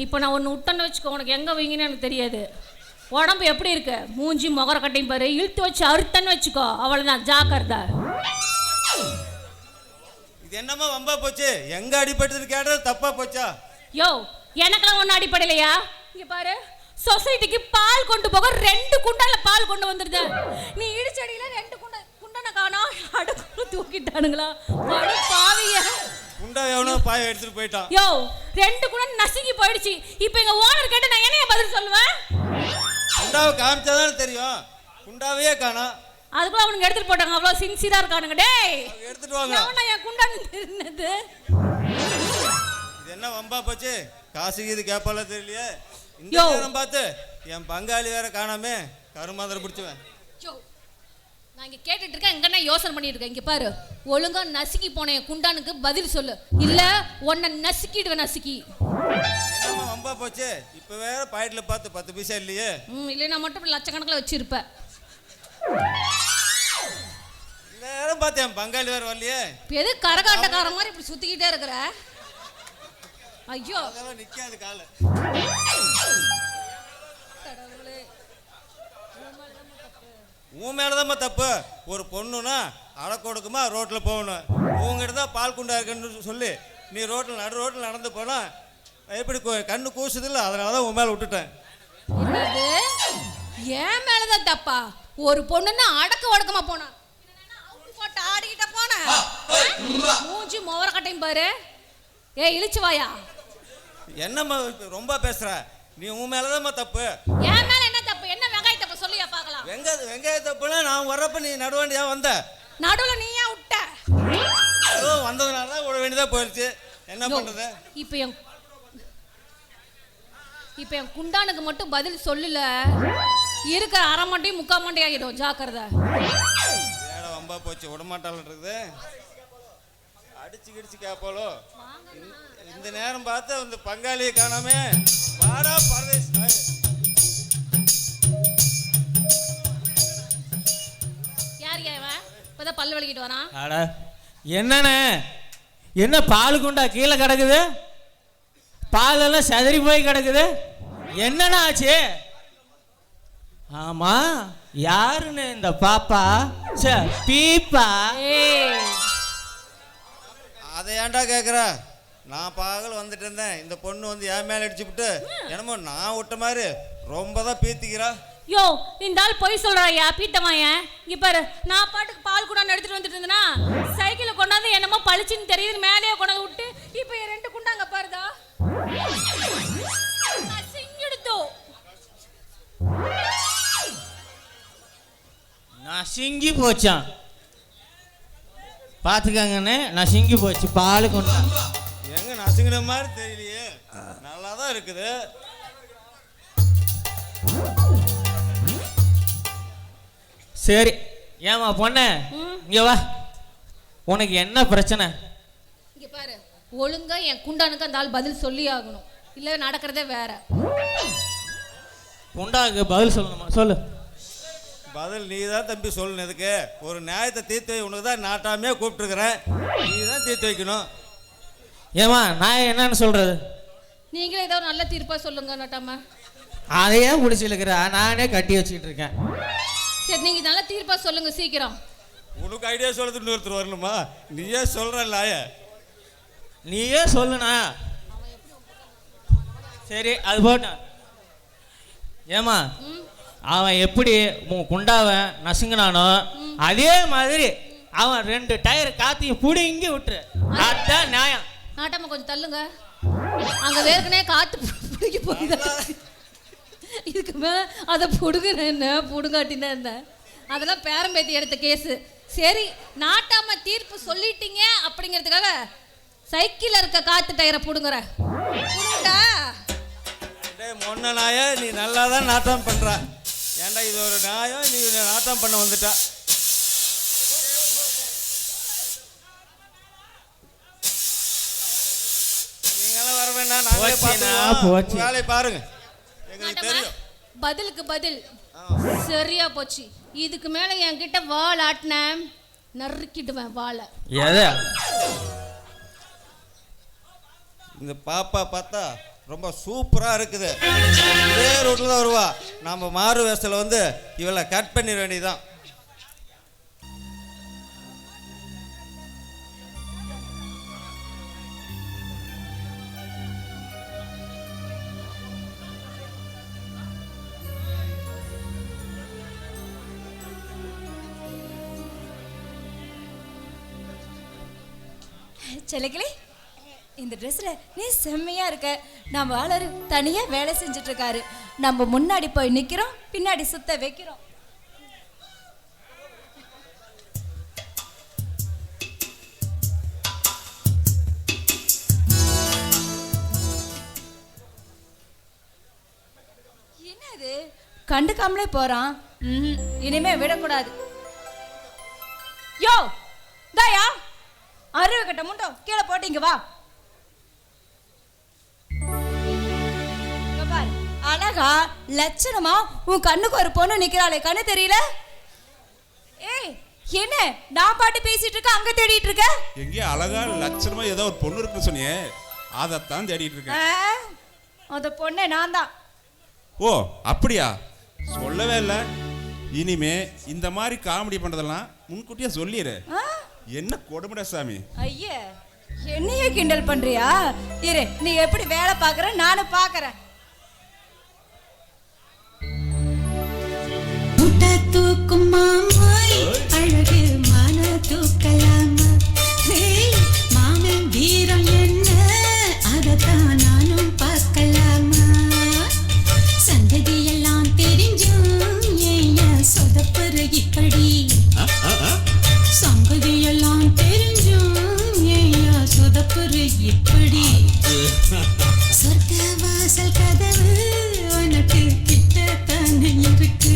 இப்போ நான் ஒன்று விட்டேன்னு வச்சுக்கோ, உனக்கு எங்கே வீங்கினு எனக்கு தெரியாது. உடம்பு எப்படி இருக்கு? மூஞ்சி முகர கட்டையும் பாரு, இழுத்து வச்சு அறுத்தன்னு வச்சுக்கோ, அவ்வளோதான், ஜாக்கிரதை. இது என்னம்மா வம்பா போச்சு? எங்க அடிபட்டது கேட்டது தப்பா போச்சா? யோ, எனக்கெல்லாம் ஒன்றும் அடிப்படையிலையா? இங்கே பாரு, சொசைட்டிக்கு பால் கொண்டு போக 2 குண்டால பால் கொண்டு வந்துடுது. நீ இடிச்சடியில 2 குண்டனை காணோம், அடுப்பு தூக்கிட்டானுங்களா? படு பாவிய. குண்டா எவனோ பாய எடுத்துட்டு போயிட்டான். யோ, 2 குண்டன் நசுங்கி போயிடுச்சு. இப்போ எங்க ஓனர் கேட்ட நான் என்னைய பதில் சொல்லுவேன்? குண்டாவை காமிச்சாதானே தெரியும். குண்டாவையே காணோம். அதுக்குள்ள அவனுங்க எடுத்துட்டு போட்டாங்க. அவ்வளோ சின்சியரா இருக்கானுங்க. டேய், எடுத்துட்டு வாங்க. அவனா என் குண்டான்னு தெரிஞ்சது. இது என்ன வம்பா போச்சு? காசுக்கு இது கேப்பால தெரியலையே. இந்த நேரம் பார்த்து என் பங்காளி வேற காணாமே, கருமாந்திரம் பிடிச்சுவேன். நான் இங்க கேட்டுட்டு இருக்கேன், எங்கன்னா யோசனை பண்ணிட்டு இருக்கேன். இங்க பாரு, ஒழுங்கா நசுக்கி போன என் குண்டானுக்கு பதில் சொல்லு, இல்ல உன்னை நசுக்கிடுவேன். நசுக்கி என்னம்மா வம்பா போச்சு? இப்ப வேற பாக்கெட்ல பார்த்து 10 பைசா இல்லையே. இல்லைன்னா மட்டும் லட்சக்கணக்கில் வச்சிருப்பேன். நேரம் பார்த்து என் பங்காளி வேற வரலையே. எது கரகாட்டக்கார மாதிரி இப்படி சுத்திக்கிட்டே இருக்கிற? ஐயோ, அதெல்லாம் நிக்காது கால. உன் மேலதான் தப்பு. ஒரு பொண்ணுனா அடக்கொடுக்குமா ரோட்ல போகணும். உங்ககிட்ட தான் பால் குண்டா இருக்குன்னு சொல்லி நீ நடு ரோட்டில் நடந்து போனா எப்படி கண்ணு கூசுது இல்லை, அதனாலதான் உன் மேல விட்டுட்டேன். என் மேலதான் தப்பா? ஒரு பொண்ணுன்னா அடக்க ஒடக்கமா போனா போட்டு ஆடிக்கிட்ட போன மூஞ்சி மோர கட்டையும் பாரு. ஏ இழிச்சு வாயா, என்னம்மா ரொம்ப பேசுற? நீ உன் மேலதான் தப்பு. என் மேல என்ன தப்பு? என்ன வெங்காய தப்பு சொல்லியா பார்க்கலாம். வெங்காய தப்புனா நான் வர்றப்ப நீ நடுவாண்டியா வந்த, நடுவுல நீ ஏன் விட்ட? வந்ததுனாலதான் விட வேண்டியதா போயிடுச்சு. என்ன பண்றது? இப்ப என் குண்டானுக்கு மட்டும் பதில் சொல்லல, இருக்கிற அரை மண்டையும் 3/4 மண்டை ஆகிடும். ஜாக்கிரதை. வம்பா போச்சு. விடமாட்டாள்ன்றது அடிச்சு கிடிச்சு கேப்பாளோ. இந்த நேரம் பார்த்து அந்த பங்காளியை காணாமே. வாடா பரதேஷ். யார் இவன்? இப்பதான் பல்லு வலிக்கிட்டு வரான். அட என்னண்ணே, என்ன பால் குண்டா கீழே கிடக்குது? பால் எல்லாம் செதறி போய் கிடக்குது. என்னண்ணா ஆச்சு? ஆமா, யாருன்னு இந்த பாப்பா? பீப்பா. அதை ஏன்டா கேட்குற? நான் பாகல் வந்துட்டு இருந்தேன். இந்த பொண்ணு வந்து என் மேலே அடிச்சுவிட்டு என்னமோ நான் விட்ட மாதிரி ரொம்ப தான் பீத்திக்கிறா. யோ, இந்த ஆள் பொய் சொல்றாயா? பீத்தமாயன். இங்க பாரு, நான் பாட்டுக்கு பால் குண்டான் எடுத்துட்டு வந்துட்டு இருந்தேனா, சைக்கிளை கொண்டாந்து என்னமோ பளிச்சுன்னு தெரியுது மேலேயே கொண்டாந்து விட்டு இப்போ 2 குண்டாங்க பாருதா. நசுங்கி போச்சான். பாத்துக்கங்கண்ணே, நசுங்கி போச்சு பால் கொண்டா. எங்க நசுங்கின மாதிரி தெரியலையே, நல்லா தான் இருக்குது. சரி, ஏமா பொண்ணு இங்க வா, உனக்கு என்ன பிரச்சனை? இங்க பாரு, ஒழுங்கா என் குண்டானுக்கு அந்த ஆள் பதில் சொல்லி ஆகணும், இல்ல நடக்கிறதே வேற. குண்டாக்கு பதில் சொல்லணுமா? சொல்லு. பதில் நீ தான் தம்பி சொல்லணும். எதுக்கு? ஒரு நியாயத்தை தீர்த்து வை. உனக்கு தான் நாட்டாமே கூப்பிட்டுருக்கிறேன், நீ தான் தீர்த்து வைக்கணும். ஏமா நான் என்னன்னு சொல்றது? நீங்களே ஏதோ நல்ல தீர்ப்பா சொல்லுங்க. நட்டாம அதையே பிடிச்சிருக்கிற, நானே கட்டி வச்சுக்கிட்டு இருக்கேன். சரி, நீங்க நல்ல தீர்ப்பா சொல்லுங்க சீக்கிரம். உனக்கு ஐடியா சொல்றதுன்னு ஒருத்தர் வரணுமா? நீயே சொல்றல்ல. நீயே சொல்லுண்ணா. சரி, அது போட்டா. ஏமா அவன் எப்படி குண்டாவை நசுங்கினானோ அதே மாதிரி அவன் 2 டயர் காத்தையும் புடிங்கி விட்டுரு. அதுதான் நியாயம். நாட்டாம கொஞ்சம் தள்ளுங்க. அங்க வேர்க்கனே காத்து பிடிக்க போகுது. இதுக்கு மேல அதை புடுங்குற என்ன, புடுங்காட்டினா என்ன? அதெல்லாம் பேரம்பேத்தி எடுத்த கேஸு. சரி, நாட்டாம தீர்ப்பு சொல்லிட்டீங்க அப்படிங்கிறதுக்காக சைக்கிள்ல இருக்க காத்து டயரை புடுங்குற. மொன்ன நாய, நீ நல்லா தான் நாட்டம் பண்ற. ஏன்டா இது ஒரு நியாயம்? நீ நாட்டம் பண்ண வந்துட்டா. நீங்களாம் வர வேண்டாம், நாங்களே பார்த்துக்குவோம். வேலையை பாருங்க, எங்களுக்கு தெரியும். பதிலுக்கு பதில் சரியா போச்சு. இதுக்கு மேல என்கிட்ட வால் ஆட்டின நறுக்கிடுவேன் வாழை. எது இந்த பாப்பா பார்த்தா ரொம்ப சூப்பராக இருக்குது. இதே ரூட்டில் தான் வருவா. நம்ம மாறு வேஷத்தில் வந்து இவளை கட் பண்ணிட வேண்டியதுதான். செல்லக்கிளி, இந்த ட்ரெஸ்ல நீ செம்மையா இருக்க. நம்ம ஆளர் தனியா வேலை செஞ்சுட்டு இருக்காரு. நம்ம முன்னாடி போய் நிக்கிறோம், பின்னாடி சுத்த வைக்கிறோம். என்னது கண்டுக்காமலே போறான். இனிமே விடக்கூடாது. யோ தாயா, அறுவை கட்ட முண்டோ கீழே போட்டீங்க வா. அழகா லட்சணமா உன் கண்ணுக்கு ஒரு பொண்ணு நிக்கிறாளே, கண்ணு தெரியல? ஏய் என்ன நான் பாட்டு பேசிட்டு இருக்க, அங்க தேடிட்டு இருக்க? எங்கே அழகா லட்சணமா ஏதோ ஒரு பொண்ணு இருக்குன்னு சொன்னியே, அதைத்தான் தேடிட்டு இருக்கேன். அந்த பொண்ணே நான் தான். ஓ அப்படியா? சொல்லவே இல்லை. இனிமே இந்த மாதிரி காமெடி பண்றதெல்லாம் முன்கூட்டியே சொல்லிடு. என்ன கொடுமைடா சாமி. ஐயே என்னையே கிண்டல் பண்றியா? இரு நீ எப்படி வேலை பாக்குற நானும் பாக்குறேன். முட்டை தூக்கும் மாமாய் அழகு மான தூக்கலாமா? மாமன் வீரம் என்ன அதத்தான் நானும் பார்க்கலாமா? சந்ததி எல்லாம் தெரிஞ்சும் ஏன் சொதப்புற இப்படி? சங்கதி எல்லாம் தெரிஞ்சும் ஏன் சொதப்புற இப்படி? சொர்க்க வாசல் கதவு உனக்கு கிட்டத்தானே இருக்கு.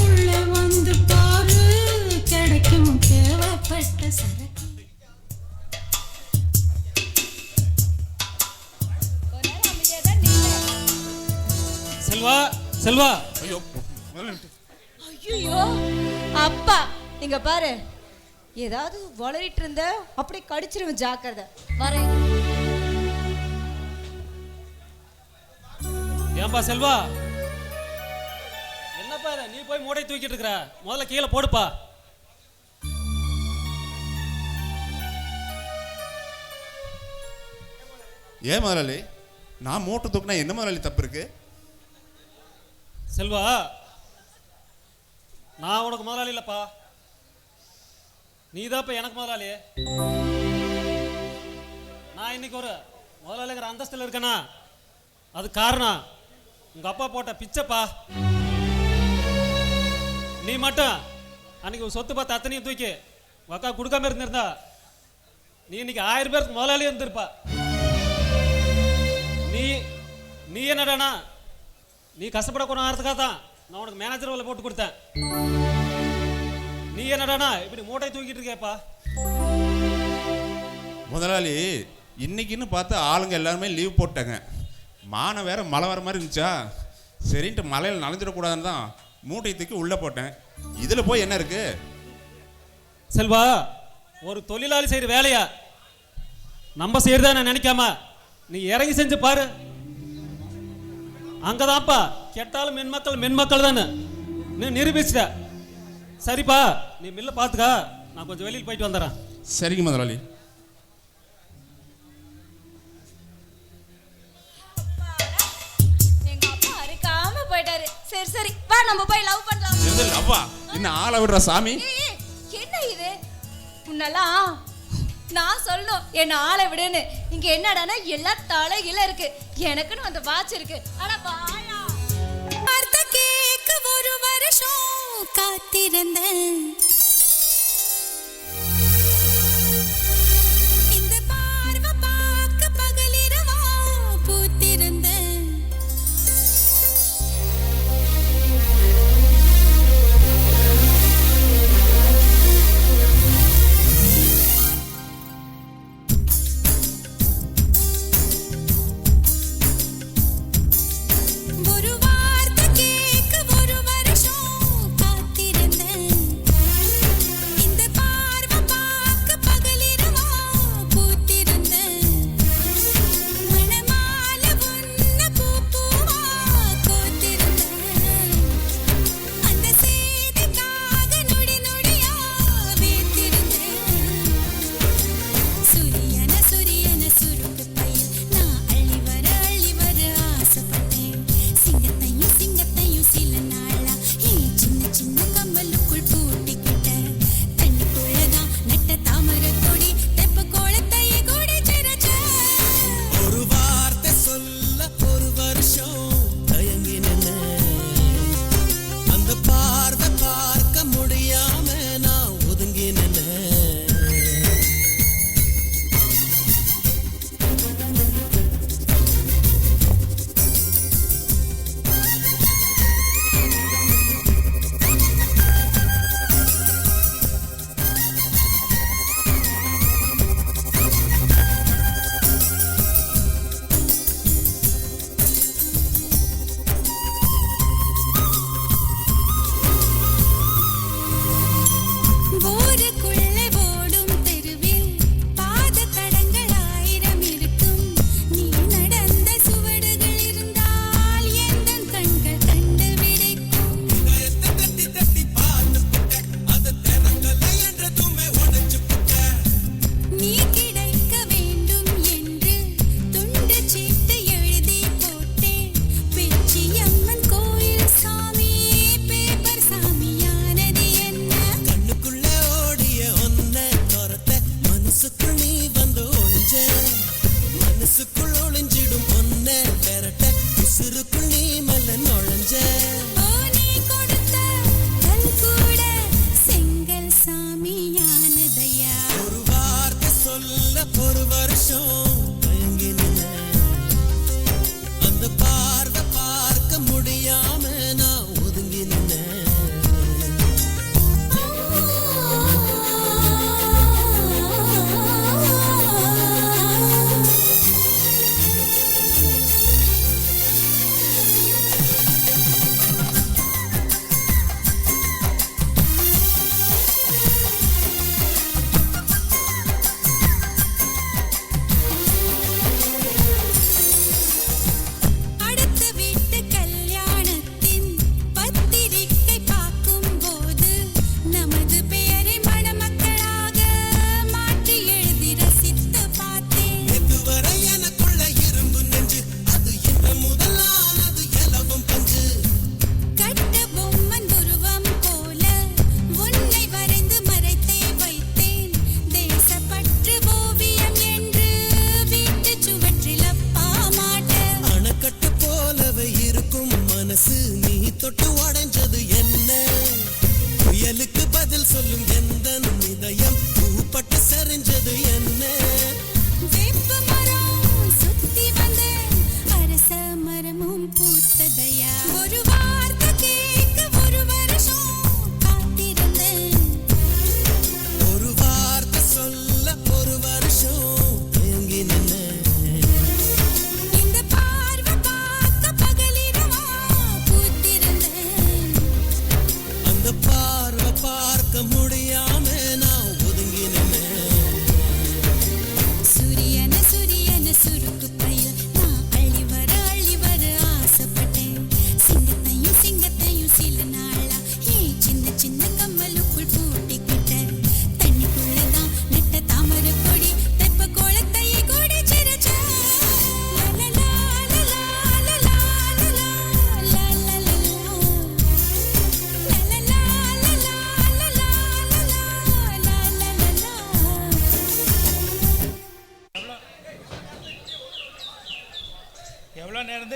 உள்ள வந்து பாரு, கிடைக்கும் தேவைப்பட்ட சரக்கு. செல்வா செல்வா. ஐயோ ஐயோ அப்பா இங்க பாரு, ஏதாவது வளரிட்டு இருந்த அப்படி கடிச்சிருவேன், ஜாக்கிரதை. வரேன். ஏன்பா செல்வா, என்னப்பா இதை நீ போய் மூடை தூக்கிட்டு இருக்கிற? முதல்ல கீழே போடுப்பா. ஏன் முதலாளி, நான் மூட்டை தூக்குனா என்ன முதலாளி தப்பு இருக்கு? செல்வா, நான் உனக்கு முதலாளி இல்லப்பா, நீதாப்ப எனக்கு முதலாளி. நான் இன்னைக்கு ஒரு முதலாளிங்கிற அந்தஸ்தில் இருக்கேனா, அது காரணம் உங்க அப்பா போட்ட பிச்சைப்பா. நீ மட்டும் அன்னைக்கு சொத்து பார்த்து அத்தனையும் தூக்கி அக்கா கொடுக்காம இருந்திருந்தா நீ இன்னைக்கு 1000 பேருக்கு முதலாளி இருந்திருப்பா. நீ என்னடானா, நீ கஷ்டப்படக்கூடாதுக்காக தான் நான் உனக்கு மேனேஜர் வேலை போட்டு கொடுத்தேன். நீ என்னடானா இப்படி மூட்டை தூக்கிட்டு இருக்கேப்பா. முதலாளி, இன்னைக்குன்னு பார்த்து ஆளுங்க எல்லாருமே லீவ் போட்டாங்க. மானம் வேற மழை வர மாதிரி இருந்துச்சா, சரின்ட்டு மழையில் நனைஞ்சிடக்கூடாதுன்னு தான் மூட்டை தூக்கி உள்ளே போட்டேன். இதில் போய் என்ன இருக்கு? செல்வா, ஒரு தொழிலாளி செய்கிற வேலையா நம்ம செய்யறதா நான் நினைக்காம நீ இறங்கி செஞ்சு பாரு. அங்கதான்ப்பா கெட்டாலும் மென்மக்கள் தானே நீ நிரூபிச்சிட்ட. சரிப்பா, நீ மில்ல பார்த்துக்கா, நான் கொஞ்சம் வெளியில் போயிட்டு வந்துடுறேன். சரிங்க முதலாளி. எங்க அப்பா அறுக்காம போயிட்டாரு. சரி சரி வா நம்ம போய் லவ் பண்ணலாம். அப்பா என்ன ஆளை விடுற சாமி? என்ன இது முன்னெல்லாம் நான் சொல்லணும் என்ன ஆளை விடுன்னு. இங்க என்னடானா எல்லா தலையில இருக்கு. எனக்குன்னு அந்த வாட்ச் இருக்கு. ஆனா வாழா வார்த்தை கேட்க ஒரு வருஷம் காத்திருந்தேன். இந்த பார்வை பார்க்க பகலிரவா பூத்திருந்தேன்.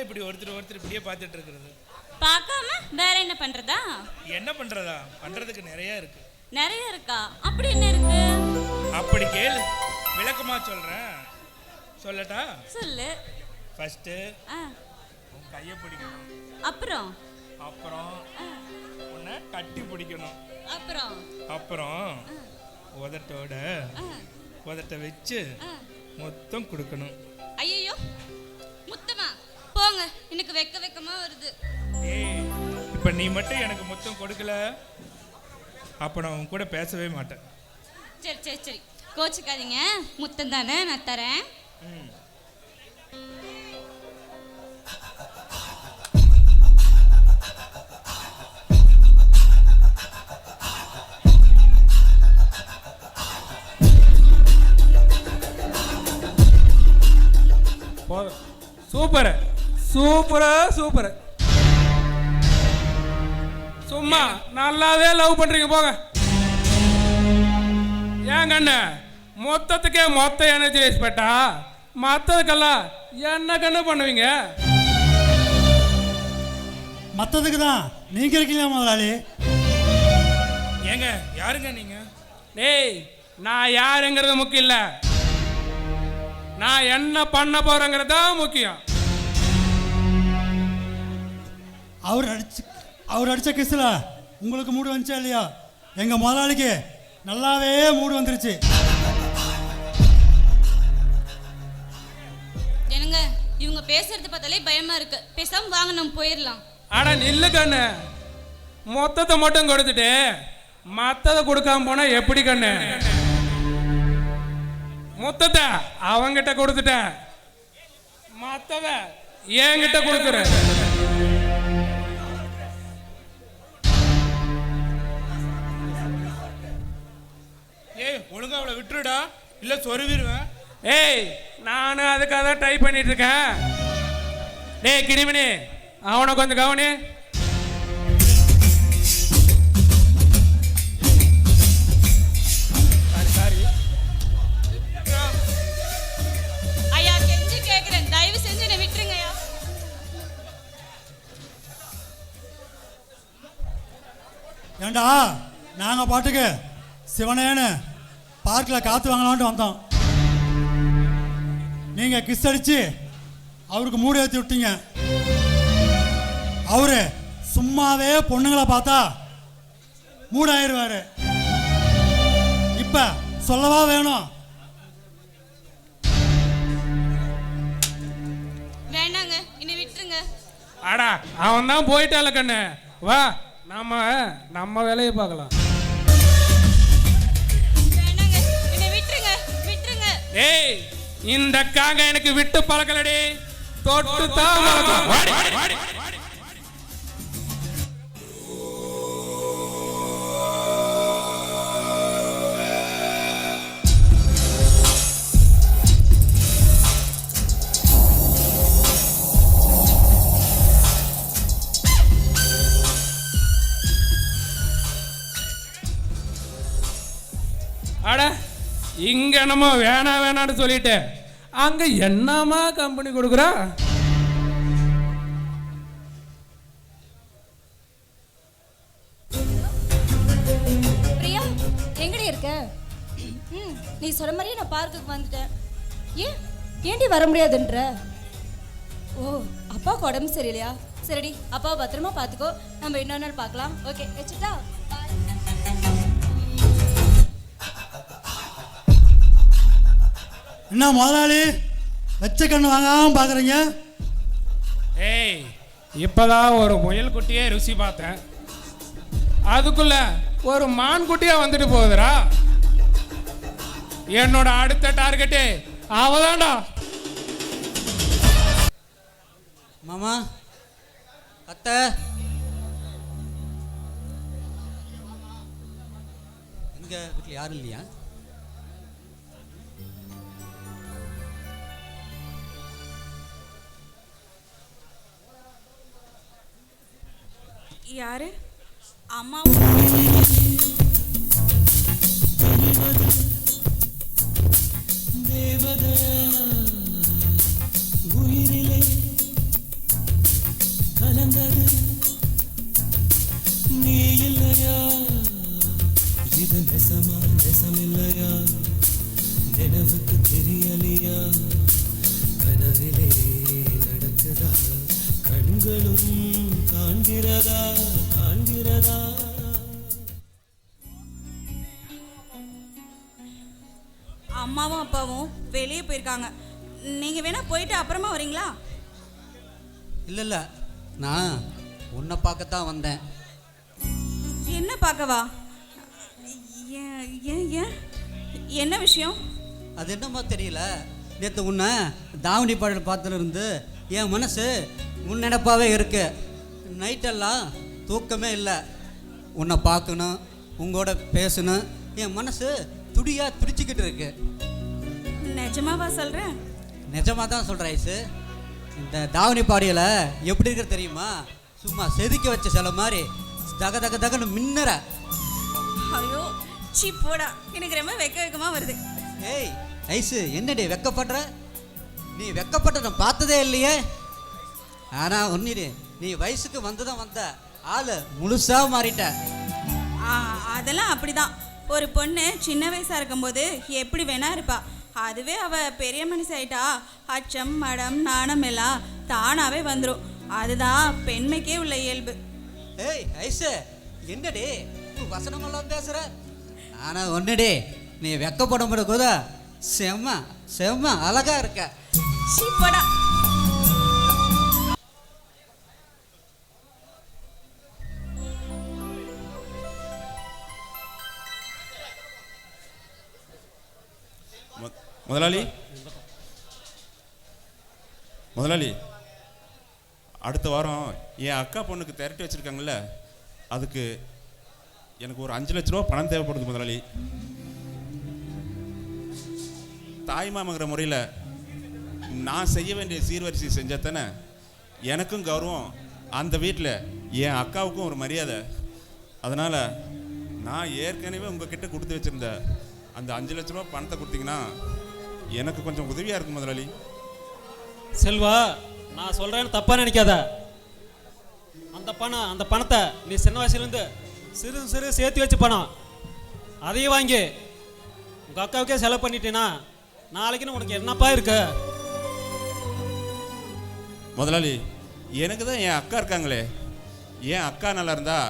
தான் இப்படி ஒருத்தர் இப்படியே பார்த்துட்டு இருக்கிறது. பார்க்காம வேற என்ன பண்றதா? என்ன பண்றதா? பண்றதுக்கு நிறைய இருக்கு. நிறைய இருக்கா? அப்படி என்ன இருக்கு? அப்படி கேளு, விளக்கமா சொல்றேன். சொல்லட்டா? சொல்லு. ஃபர்ஸ்ட் உன் கையை பிடிக்கணும். அப்புறம் உன்னை கட்டி பிடிக்கணும். அப்புறம் உதட்ட வச்சு மொத்தம் கொடுக்கணும். ஐயோ, முத்தமா போங்க, எனக்கு வெக்கமா வருது. ஏய், இப்ப நீ மட்டும் எனக்கு மொத்தம் கொடுக்கல, அப்ப நான் உன் கூட பேசவே மாட்டேன். சரி கோச்சுக்காதீங்க, முத்தம் தானே, நான் தரேன். சூப்பர். சும்மா நல்லாவே லவ் பண்றீங்க போங்க. ஏன் கண்ணு மொத்தத்துக்கே மொத்த எனர்ஜி வேஸ்ட் பட்டா மற்றதுக்கெல்லாம் என்ன கண்ணு பண்ணுவீங்க? மற்றதுக்கு தான் நீங்க இருக்கீங்க முதலாளி. ஏங்க யாருங்க நீங்க? டேய், நான் யாருங்கிறது முக்கியம் இல்லை, நான் என்ன பண்ண போறேங்கிறது தான் முக்கியம். அவர் அடிச்ச கிஸ்ல உங்களுக்கு மூடு வந்துச்சா இல்லையா? எங்க முதலாளிக்கு நல்லாவே மூடு வந்துருச்சு. என்னங்க இவங்க பேசுறது பார்த்தாலே பயமா இருக்கு, பேசாம வாங்க நம்ம போயிடலாம். அட நில்லு கண்ணு, மொத்தத்தை மட்டும் கொடுத்துட்டு மற்றதை கொடுக்காம போனா எப்படி கண்ணு? மொத்தத்தை அவங்கிட்ட கொடுத்துட்டேன், மற்றத என்கிட்ட கொடுக்குற. ஏய், ஒழுங்கா அவளை விட்டுருடா, இல்ல சொருவிடுவேன். ஏய், நானும் அதுக்காக தான் ட்ரை பண்ணிட்டு இருக்கேன். டேய் கிரிமினி, அவனை கொஞ்சம் கவனி. ஐயா கெஞ்சி கேக்குறேன், தயவு செஞ்சு என்னை விட்டுருங்க ஐயா. ஏண்டா நாங்க பாட்டுக்கு சிவனேன்னு பார்க்கில் காத்து வாங்கலான்ட்டு வந்தோம். நீங்க கிஸ் அடிச்சு அவருக்கு மூடு ஏற்றி விட்டீங்க. அவரு சும்மாவே பொண்ணுங்களை பார்த்தா மூடாயிருவாரு. இப்ப சொல்லவா வேணும்? வேண்டாங்க, என்னை விட்டுருங்க. அடா அவன் தான் போயிட்டால கண்ணு, வா நம்ம வேலையை பார்க்கலாம். வேண்டாங்க, என்னை விட்டுருங்க. ஏய், இந்த காங்க எனக்கு விட்டு பழக்கலடி, தொட்டு தான் பழக்கம். அட இங்க நம்ம வேணான்னு சொல்லிட்டு அங்க என்னமா கம்பெனி கொடுக்குறா? பிரியா, எங்கடி இருக்க? நீ சொன்ன மாதிரியே நான் பார்க்குக்கு வந்துட்டேன். ஏன்டி வர முடியாதுன்ற? ஓ, அப்பாவுக்கு உடம்பு சரியில்லையா? சரிடி, அப்பாவை பத்திரமா பார்த்துக்கோ, நம்ம இன்னொரு நாள் பார்க்கலாம். ஓகே, வச்சுட்டா? என்ன முதலாளி வச்ச கண்ணு வாங்காம பார்க்குறீங்க? ஏய், இப்போதான் ஒரு முயல் குட்டியே ருசி பார்த்தேன், அதுக்குள்ள ஒரு மான் குட்டியா வந்துட்டு போகுதுடா. என்னோட அடுத்த டார்கெட்டு அவதான்டா. மாமா, அத்தை, எங்க வீட்டில் யாரும் இல்லையா? யாரு? அம்மா. உயிரிலே வந்தது நீ இல்லையா இது நெசமா நெசமில்லையா நினைவுக்கு தெரியலையா கனவிலே நடக்குதா கண்களும் காண்கிறதா காண்கிறதா அம்மாவும் அப்பாவும் வெளியே போயிருக்காங்க. நீங்கள் வேணா போயிட்டு அப்புறமா வரீங்களா? இல்லை இல்லை, நான் உன்னை பார்க்கத்தான் வந்தேன். என்ன பார்க்கவா? ஏன் ஏன் ஏன் என்ன விஷயம்? அது என்னமோ தெரியல, நேற்று உன்னை தாவணி பாடல் பார்த்துருந்து என் மனசு உன் நினப்பாவே இருக்கு. நைட்டெல்லாம் தூக்கமே இல்லை. உன்னை பார்க்கணும், உங்களோட பேசணும், என் மனசு துடியாக துடிச்சிக்கிட்டு இருக்கு. நிஜமாவா சொல்கிறேன்? நிஜமாக தான் சொல்கிறேன் ஐசு. இந்த தாவணி பாடியில் எப்படி இருக்கிற தெரியுமா? சும்மா செதுக்கி வச்ச சில மாதிரி தக தக தகன்னு மின்னற. ஐயோ சீ போடா, எனக்கு ரொம்ப வெக்கமாக வருது. ஏய் ஐசு, என்னடி வெக்கப்படுற? நீ வெக்கப்பட்ட நான் பார்த்ததே இல்லையே. ஆனால் ஒன்னிடி, நீ வயசுக்கு வந்து தான் வந்த ஆள் முழுசாக மாறிட்ட. அதெல்லாம் அப்படிதான். ஒரு பொண்ணு சின்ன வயசாக இருக்கும்போது எப்படி வேணா இருப்பா. அதுவே அவள் பெரிய மனுஷி ஆயிட்டா அச்சம் மடம் நாணம் எல்லாம் தானாகவே வந்துடும். அதுதான் பெண்மைக்கே உள்ள இயல்பு. ஏய் ஐசு, என்னடி வசனமெல்லாம் பேசுகிற? ஆனால் ஒன்னுடி, நீ வெக்கப்படும் கூட செம்ம செம்ம அழகா இருக்க. சீப்படா. முதலாளி, அடுத்த வாரம் என் அக்கா பொண்ணுக்கு திரட்டி வச்சுருக்காங்கல்ல, அதுக்கு எனக்கு ஒரு 5 லட்ச ரூபா பணம் தேவைப்படுது முதலாளி. தாய்மாமங்கிற முறையில் நான் செய்ய வேண்டிய சீர்வரிசை செஞ்சால் தானே எனக்கும் கௌரவம், அந்த வீட்டில் என் அக்காவுக்கும் ஒரு மரியாதை. அதனால் நான் ஏற்கனவே உங்ககிட்ட கொடுத்து வச்சுருந்த அந்த 5 லட்ச ரூபா பணத்தை கொடுத்தீங்கன்னா எனக்கு கொஞ்சம் உதவியாக இருக்கும் முதலாளி. செல்வா, நான் சொல்கிறேன்னு தப்பாக நினைக்காத. அந்த பணத்தை நீ சின்ன வயசுலேருந்து சிறு சிறு சேர்த்து வச்சு பணம், அதையும் வாங்கி உங்கள் அக்காவுக்கே செலவு பண்ணிட்டேன்னா நாளைக்குன்னு உனக்கு என்னப்பா இருக்கு? முதலாளி, எனக்கு தான் என் அக்கா இருக்காங்களே. என் அக்கா நல்லா இருந்தா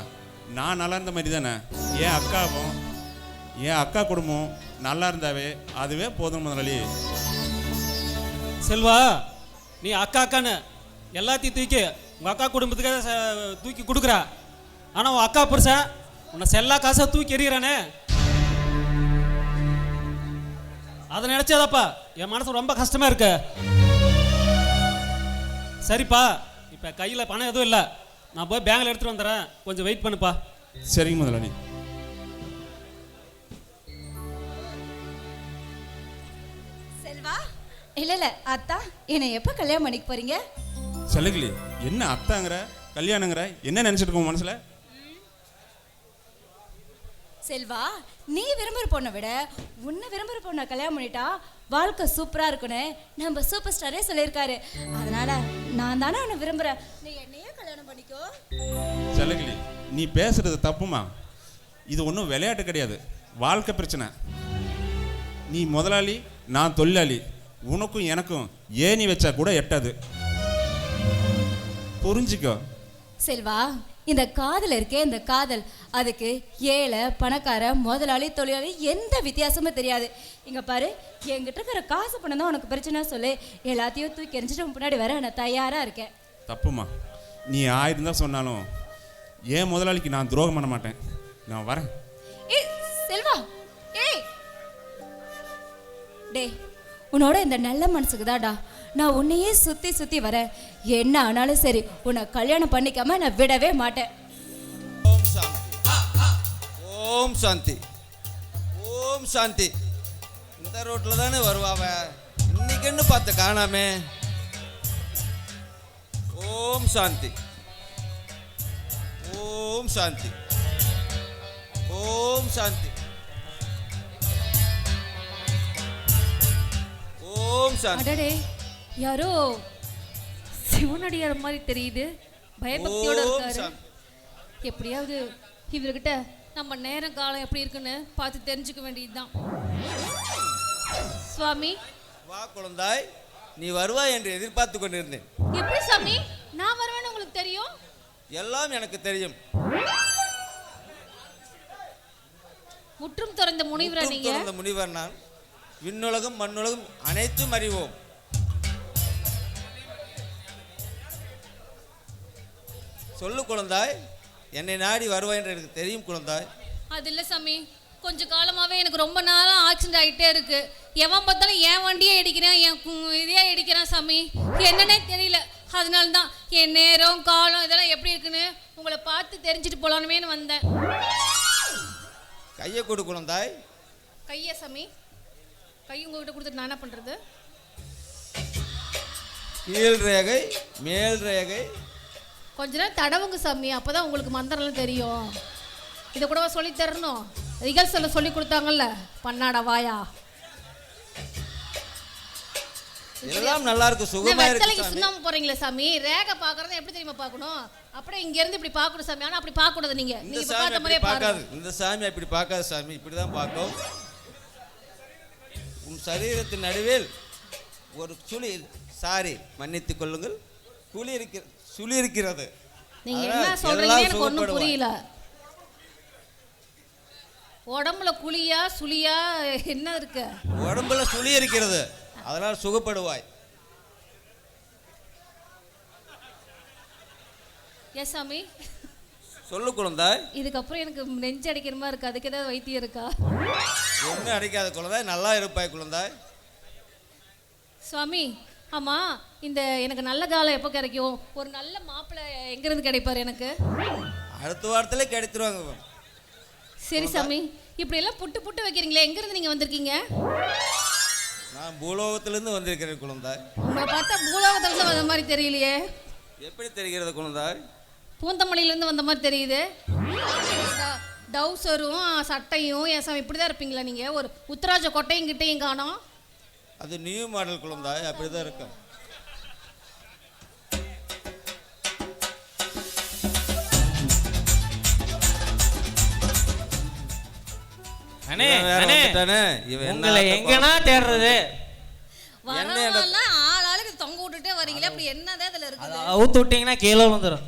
நான் நல்லா இருந்த மாதிரி தானே. என் அக்காவும் என் அக்கா குடும்பம் நல்லா இருந்தாவே அதுவே போதும் முதலாளி. செல்வா, நீ அக்கான்னு எல்லாத்தையும் தூக்கி உங்கள் அக்கா குடும்பத்துக்காக தூக்கி கொடுக்குற. ஆனால் உன் அக்கா புருஷன் உன்னை செல்லா காசை தூக்கி எறிகிறானே, அதை நினச்சாதாப்பா என் மனசு ரொம்ப கஷ்டமாக இருக்கு. சரிப்பா, இப்போ கையில் பணம் எதுவும் இல்லை, நான் போய் பேங்கில் எடுத்துகிட்டு வந்துடுறேன், கொஞ்சம் வெயிட் பண்ணுப்பா. சரிங்க முதலாளி. செல்வா, இல்ல அத்தா, என்னை எப்போ கல்யாணம் பண்ணிக்க போறீங்க? செல்லுகிளி, என்ன அத்தாங்கிற கல்யாணங்கிற, என்ன நினைச்சிட்டு இருக்கோம் மனசுல? செல்வா, நீ விரும்புற பொண்ணை விட உன்னை விரும்புற பொண்ணை கல்யாணம் பண்ணிட்டா வாழ்க்கை சூப்பரா இருக்குன்னு நம்ம சூப்பர் ஸ்டாரே சொல்லியிருக்காரு. அதனால நான் தானே உன்னை விரும்புறேன், நீ என்னையே கல்யாணம் பண்ணிக்கோ. செல்லுகிளி, நீ பேசுறது தப்புமா. இது ஒன்றும் விளையாட்டு கிடையாது, வாழ்க்கை பிரச்சனை. நீ முதலாளி, நான் தொழிலாளி. உனக்கும் எனக்கும் ஏணி வச்சா கூட எட்டாது, புரிஞ்சுக்கோ. செல்வா, இந்த காதல் இருக்கே, இந்த காதல், அதுக்கு ஏழை பணக்கார முதலாளி தொழிலாளி எந்த வித்தியாசமும் தெரியாது. இங்கே பாரு, என்கிட்ட இருக்கிற காசு பணம் தான் உனக்கு பிரச்சனை சொல்லு, எல்லாத்தையும் தூக்கி எரிஞ்சிட்டு முன்னாடி வர நான் தயாராக இருக்கேன். தப்புமா, நீ 1000 தான் சொன்னாலும் ஏன் முதலாளிக்கு நான் துரோகம் பண்ண மாட்டேன். நான் வரேன். ஏய் செல்வா, ஏய் டே, உன்னோட இந்த நல்ல மனசுக்கு தான்டா நான் உன்னையே சுற்றி சுற்றி வரேன். என்ன ஆனாலும் சரி, உன்னை கல்யாணம் பண்ணிக்காம நான் விடவே மாட்டேன். ஓம் சாந்தி, ஓம் சாந்தி, ஓம் சாந்தி. இந்த ரோட்டில் தானே வருவாவ, இன்னைக்குன்னு பார்த்து காணாமே. ஓம் சாந்தி, ஓம் சாந்தி, ஓம் சாந்தி, ஓம் சாந்தி. அடடே, யாரோ சிவனடியார் மாதிரி தெரியுது. பயபக்தியோட ஓம் இருக்காரு. சாமி. எப்படியாவது இவர்கிட்ட நம்ம நேரம் காலம் எப்படி இருக்குன்னு பார்த்து தெரிஞ்சுக்க வேண்டியதுதான். சுவாமி, வா குழந்தாய், நீ வருவாய் என்று எதிர்பார்த்து கொண்டிருந்தேன். எப்படி சாமி நான் வருவேன்னு உங்களுக்கு தெரியும்? எல்லாம் எனக்கு தெரியும். முற்றும் துறந்த முனிவரா முற்றும் நீங்க? துறந்த முனிவர் நான். விண்ணுலகம் மண்ணுலகம் அனைத்தும் அறிவோம். சொல்லு குழந்தாய், என்னை நாடி வருவாய் என்று எனக்கு தெரியும் குழந்தாய். அது இல்லை சாமி, கொஞ்ச காலமாகவே எனக்கு ரொம்ப நாளாக ஆக்சிடென்ட் ஆகிட்டே இருக்கு. எவன் பார்த்தாலும் என் வண்டியே இடிக்கிறேன், என் இதே இடிக்கிறான் சாமி. என்னன்னே தெரியல. அதனால தான் என் நேரம் காலம் இதெல்லாம் எப்படி இருக்குன்னு உங்களை பார்த்து தெரிஞ்சுட்டு போலானுமேன்னு வந்தேன். கையை கொடு குழந்தாய். கையா சாமி? கை உங்ககிட்ட கொடுத்துட்டு நான் என்ன பண்ணுறது? கீழ் ரேகை மேல் ரேகை. கொஞ்ச நேரம் தடவுங்க சாமி, அப்போ தான் உங்களுக்கு மந்திரம்லாம் தெரியும். இதை கூடவா சொல்லி தரணும்? ரிகல்ஸில் சொல்லி கொடுத்தாங்கல்ல, பண்ணாடா வாயா. எல்லாம் நல்லா இருக்கு, சுகமா இருக்கு சாமி. சுண்ணாம போறீங்களா சாமி? ரேகை பார்க்கறது எப்படி தெரியுமா பார்க்கணும்? அப்படியே இங்க இருந்து இப்படி பார்க்கணும் சாமி. ஆனா அப்படி பார்க்க கூடாது. நீங்க இந்த சாமி அப்படி பார்க்காது. இந்த சாமி அப்படி பார்க்காது சாமி, இப்படி தான் பார்க்கும். உன் சரீரத்தின் நடுவில் ஒரு மன்னித்துக் கொள்ளுங்கள், சுழி இருக்கிறது. நீங்க என்ன சொல்றீங்க எனக்கு ஒண்ணும் புரியல. உடம்புல குழியா சுழியா என்ன இருக்கு? உடம்புல சுழி இருக்கிறது, அதனால் சுகப்படுவாய். எஸ் சாமி. சொல்லு குழந்தாய். இதுக்கப்புறம் எனக்கு நெஞ்சு அடிக்கிற மாதிரி இருக்கு, அதுக்கு ஏதாவது வைத்தியம் இருக்கா? ஒன்றும் அடிக்காத குழந்தாய், நல்லா இருப்பாய் குழந்தாய். சுவாமி, ஆமா, இந்த எனக்கு நல்ல காலம் எப்போ கிடைக்கும்? ஒரு நல்ல மாப்பிள்ளை எங்கிருந்து கிடைப்பாரு எனக்கு? அடுத்த வாரத்திலே கிடைத்துருவாங்க. சரி சாமி, இப்படி எல்லாம் புட்டு புட்டு வைக்கிறீங்களே, எங்கிருந்து நீங்க வந்திருக்கீங்க? நான் பூலோகத்திலிருந்து வந்திருக்கிறேன் குழந்தாய். உங்களை பார்த்தா பூலோகத்திலிருந்து வந்த மாதிரி தெரியலையே. எப்படி தெரிகிறது குழந்தாய்? பூந்தமல்லியிலேருந்து வந்த மாதிரி தெரியுது. டவுசரும் சட்டையும் என் சாமி இப்படி தான் இருப்பீங்களா நீங்க? ஒரு உத்தராஜ கொட்டையும் கிட்டையும் காணோம். அது நியூ மாடல் குழந்தாய், அப்படிதான் இருக்கும். அண்ணே உங்களை எங்கனா தேடுறது? வரவெல்லாம் ஆளாளுக்கு தொங்க விட்டுட்டே வரீங்களே, அப்படி என்னதான் அதுல இருக்குது? அவுத்து விட்டீங்கன்னா கீழே வந்துடும்.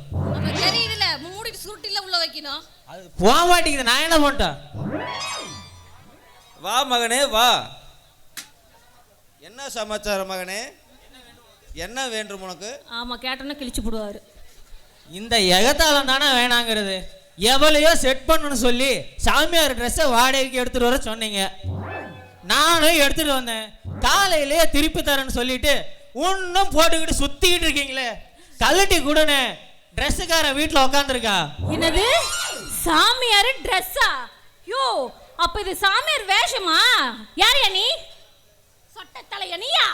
தெரியுதுல, மூடிட்டு சுருட்டில உள்ள வைக்கணும். அது போக மாட்டேங்குது, நான் என்ன பண்ணிட்டேன்? வா மகனே வா. என்ன சமாச்சாரம் மகனே? என்ன வேண்டும் உனக்கு? ஆமா, கேட்டோன்னா கிழிச்சு போடுவாரு. இந்த எகத்தாலம் தானே வேணாங்கிறது. எவ்வளையோ செட் பண்ணணும்னு சொல்லி சாமியார் ட்ரெஸ்ஸை வாடகைக்கு எடுத்துட்டு வர சொன்னீங்க. நானும் எடுத்துட்டு வந்தேன். காலையிலேயே திருப்பி தரேன்னு சொல்லிட்டு ஒன்றும் போட்டுக்கிட்டு சுத்திக்கிட்டு இருக்கீங்களே. கழட்டி கூடனே ட்ரெஸ்ஸுக்கார வீட்டில் உட்காந்துருக்கா. என்னது சாமியார் ட்ரெஸ்ஸா? யோ, அப்ப இது சாமியார் வேஷமா? யாரையா நீ? சொட்ட தலையா நீயா?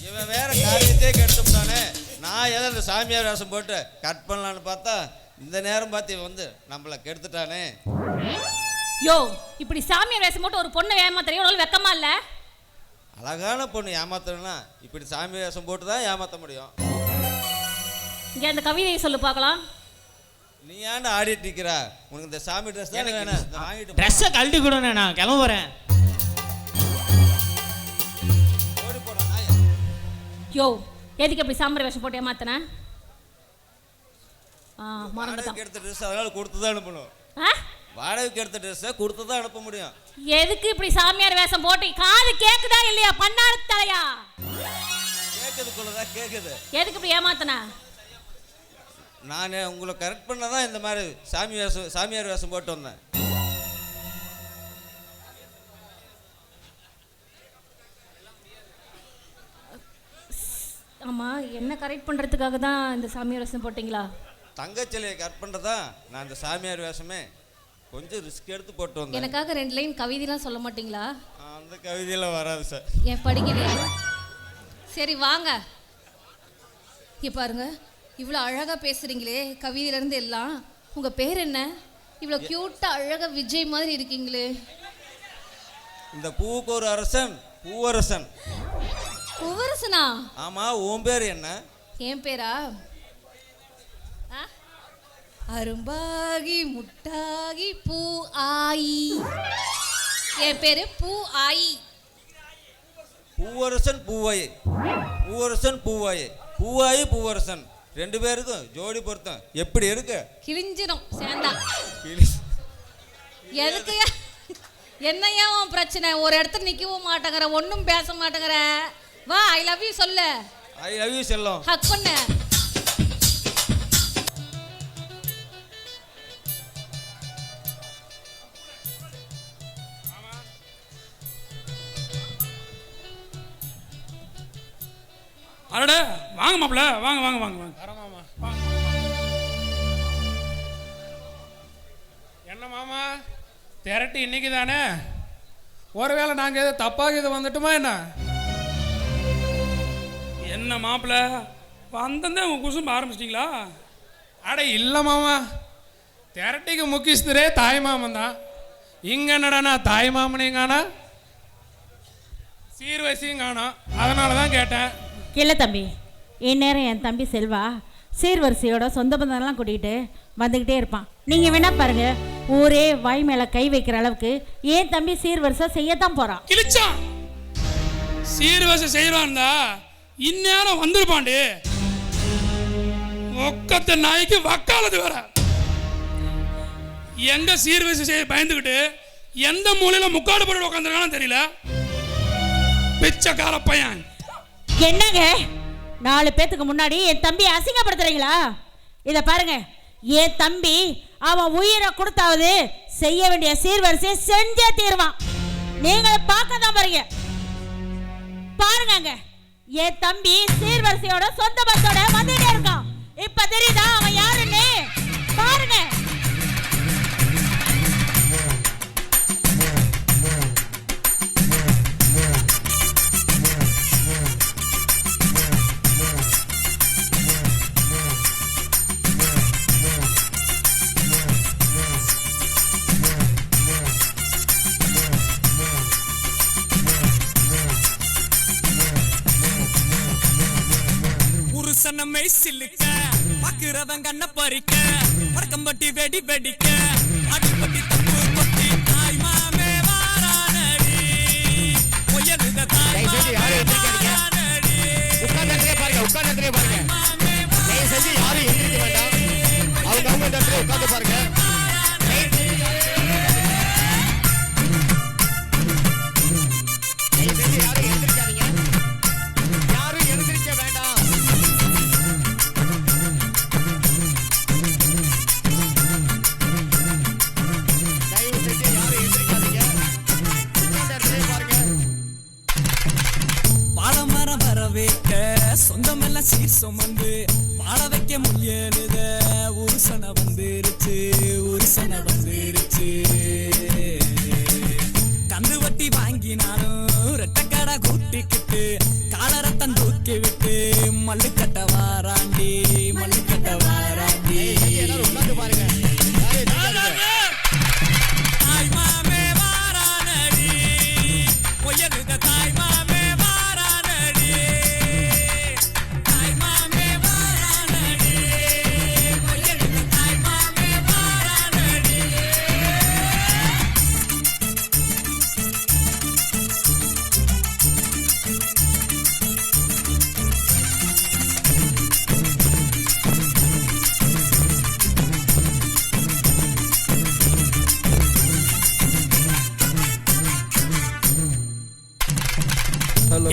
இவன் வேற காரியத்தையே கெடுத்துட்டானே. நான் எதை இந்த சாமியார் வேஷம் போட்டு கட் பண்ணலான்னு பார்த்தா இந்த நேரம் பார்த்து இவன் வந்து நம்மளை கெடுத்துட்டானே. யோ, இப்படி சாமியார் வேஷம் போட்டு ஒரு பொண்ணை ஏமாத்துறீங்க, ஒரு வெக்கமா இல்ல? அழகான பொண்ணு ஏமாத்தணும்னா இப்படி சாமி வேஷம் போட்டு தான் ஏமாற்ற முடியும். இங்கே அந்த கவிதையை சொல்லு பார்க்கலாம். நீ ஏன்டா ஆடிட்டு நிற்கிற? உனக்கு இந்த சாமி ட்ரெஸ் தானே வேணும், வாங்கிட்டு ட்ரெஸ்ஸை கழட்டி கொடுங்க, நான் கிளம்புறேன். யோ, எதுக்கு இப்படி சாம்பார் வேஷம் போட்டு ஏமாத்தின? வாடகைக்கு எடுத்த ட்ரெஸ் அதனால கொடுத்து தான் அனுப்பணும். வாடகைக்கு எடுத்த ட்ரெஸ்ஸை கொடுத்து தான் அனுப்ப முடியும். எதுக்கு இப்படி சாமியார் வேஷம் போட்டு? காது கேக்குதா இல்லையா? பண்ணாடு தலையா? கேட்குது குள்ளதா கேட்குது. எதுக்கு இப்படி ஏமாத்தின? நான் உங்களை கரெக்ட் பண்ண தான் இந்த மாதிரி சாமியார் வேஷம் போட்டு வந்தேன். ஆமா, என்ன கரெக்ட் பண்றதுக்காக தான் இந்த சாமியார் வேஷம் போட்டீங்களா? தங்கச்சிலையை கரெக்ட் பண்ணுறதா நான் இந்த சாமியார் வேஷமே கொஞ்சம் ரிஸ்க் எடுத்து போட்டு வந்தேன். எனக்காக 2 லைன் கவிதைலாம் சொல்ல மாட்டீங்களா? அந்த கவிதையெல்லாம் வராது சார். ஏன் படிக்கலையா? சரி வாங்க. இங்கே பாருங்க, இவ்வளோ அழகாக பேசுகிறீங்களே கவிதையிலேருந்து எல்லாம். உங்கள் பேர் என்ன? இவ்வளோ க்யூட்டாக அழகாக விஜய் மாதிரி இருக்கீங்களே. இந்த பூவுக்கு ஒரு அரசன் பூவரசன். பூவரசனா? ஆமாம். உன் பேர் என்ன? என் பேரா அரும்பாகி முட்டாகி பூ ஆயி. என் பேரு பூ ஆயி. பூவரசன் பூவாயே, பூவரசன் பூவாயே, பூவாயி பூவரசன், ரெண்டு பேருக்கும் ஜோடி பொருத்தம் எப்படி இருக்கு? கிழிஞ்சிடும் சேர்ந்தா. எதுக்கு என்னையா உன் பிரச்சனை? ஒரு இடத்துல நிற்கவும் மாட்டேங்கிற, ஒன்றும் பேச மாட்டேங்கிற. வா, ஐ லவ் யூ சொல்லு. ஐ லவ் யூ செல்லம். ஹக் பண்ணு. அடடே வாங்க மாப்பிள்ள, வாங்க வாங்க வாங்க வாங்க. வர மாமா. என்ன மாமா திரட்டி இன்னைக்கு தானே? ஒருவேளை நாங்கள் எது தப்பாக இது வந்துட்டுமா என்ன? என்ன மாப்பிள்ள வந்தந்தே உங்கள் குசும்ப ஆரம்பிச்சிட்டிங்களா? அட இல்லை மாமா, திரட்டிக்கு முக்கியஸ்தரே தாய் மாமன் தான். இங்கே என்னடாண்ணா தாய் மாமனையும் காணா, சீர்வரிசையும் காணோம். அதனால தான் கேட்டேன். இல்லை தம்பி, இந்நேரம் என் தம்பி செல்வா சீர்வரிசையோட சொந்த பந்தம்லாம் கூட்டிகிட்டு வந்துக்கிட்டே இருப்பான். நீங்கள் வேணா பாருங்க, ஊரே வாய் மேலே கை வைக்கிற அளவுக்கு ஏன் தம்பி சீர்வரிசை செய்யத்தான் போகிறான். கிழிச்சான் சீர்வரிசை செய்வான்டா, இந்நேரம் வந்துருப்பாண்டி. ஒக்கத்த நாய்க்கு வக்காலது வேற. எங்க சீர்வரிசை செய்ய பயந்துக்கிட்டு எந்த மூலையில முக்காடு போட்டு உட்காந்துருக்கானு தெரியல. பிச்சைக்கார பையன். என்னங்க 4 பேத்துக்கு முன்னாடி என் தம்பி அசிங்கப்படுத்துறீங்களா? இதை பாருங்க, என் தம்பி அவன் உயிரை கொடுத்தாவது செய்ய வேண்டிய சீர்வரிசையை செஞ்சே தீருவான். நீங்க பார்க்க தான் பாருங்க. பாருங்க, என் தம்பி சீர்வரிசையோட சொந்த பந்தோட வந்துட்டே இருக்கான். இப்ப தெரியுதா அவன் யாருன்னு? பாருங்க. புருஷனமை சில்லுக்க பாக்குறவன் கண்ண பறிக்க வடக்கம்பட்டி வெடி வெடிக்க அடிப்பட்டி தப்பு கொட்டி தாய் மாமே வாரானடி ஒயலுத தாய் மாமே வாரானடி. உட்கார்ந்தே பாருங்க, உட்கார்ந்தே பாருங்க. தயவு செஞ்சு யாரும் எந்திரிக்க வேண்டாம். அவங்க இந்த இடத்துல உட்கார்ந்து பாருங்க. தயவு செஞ்சு யாரும் எந்திரிக்காதீங்க, யாரும் எந்திரிக்க வேண்டாம். பாலமரம் வரவேற்க சொந்தமெல்லாம் சீர் சுமந்து வாழ வைக்க முயலுத உருசனை வந்துருச்சு, உருசனை வந்துருச்சு. கந்து வட்டி வாங்கினாலும் ரெட்டக்கடை கூட்டிக்கிட்டு காலரத்தன் தூக்கி விட்டு மல்லுக்கட்ட வாராண்டி, மல்லுக்கட்ட வாராண்டி. பாருங்க, தாய் மாமே வாரானடி ஒயலுத தாய் மாமே வாரானடி, தாய் மாமே வாரானடி ஒயலுத தாய் மாமே வாரானடி.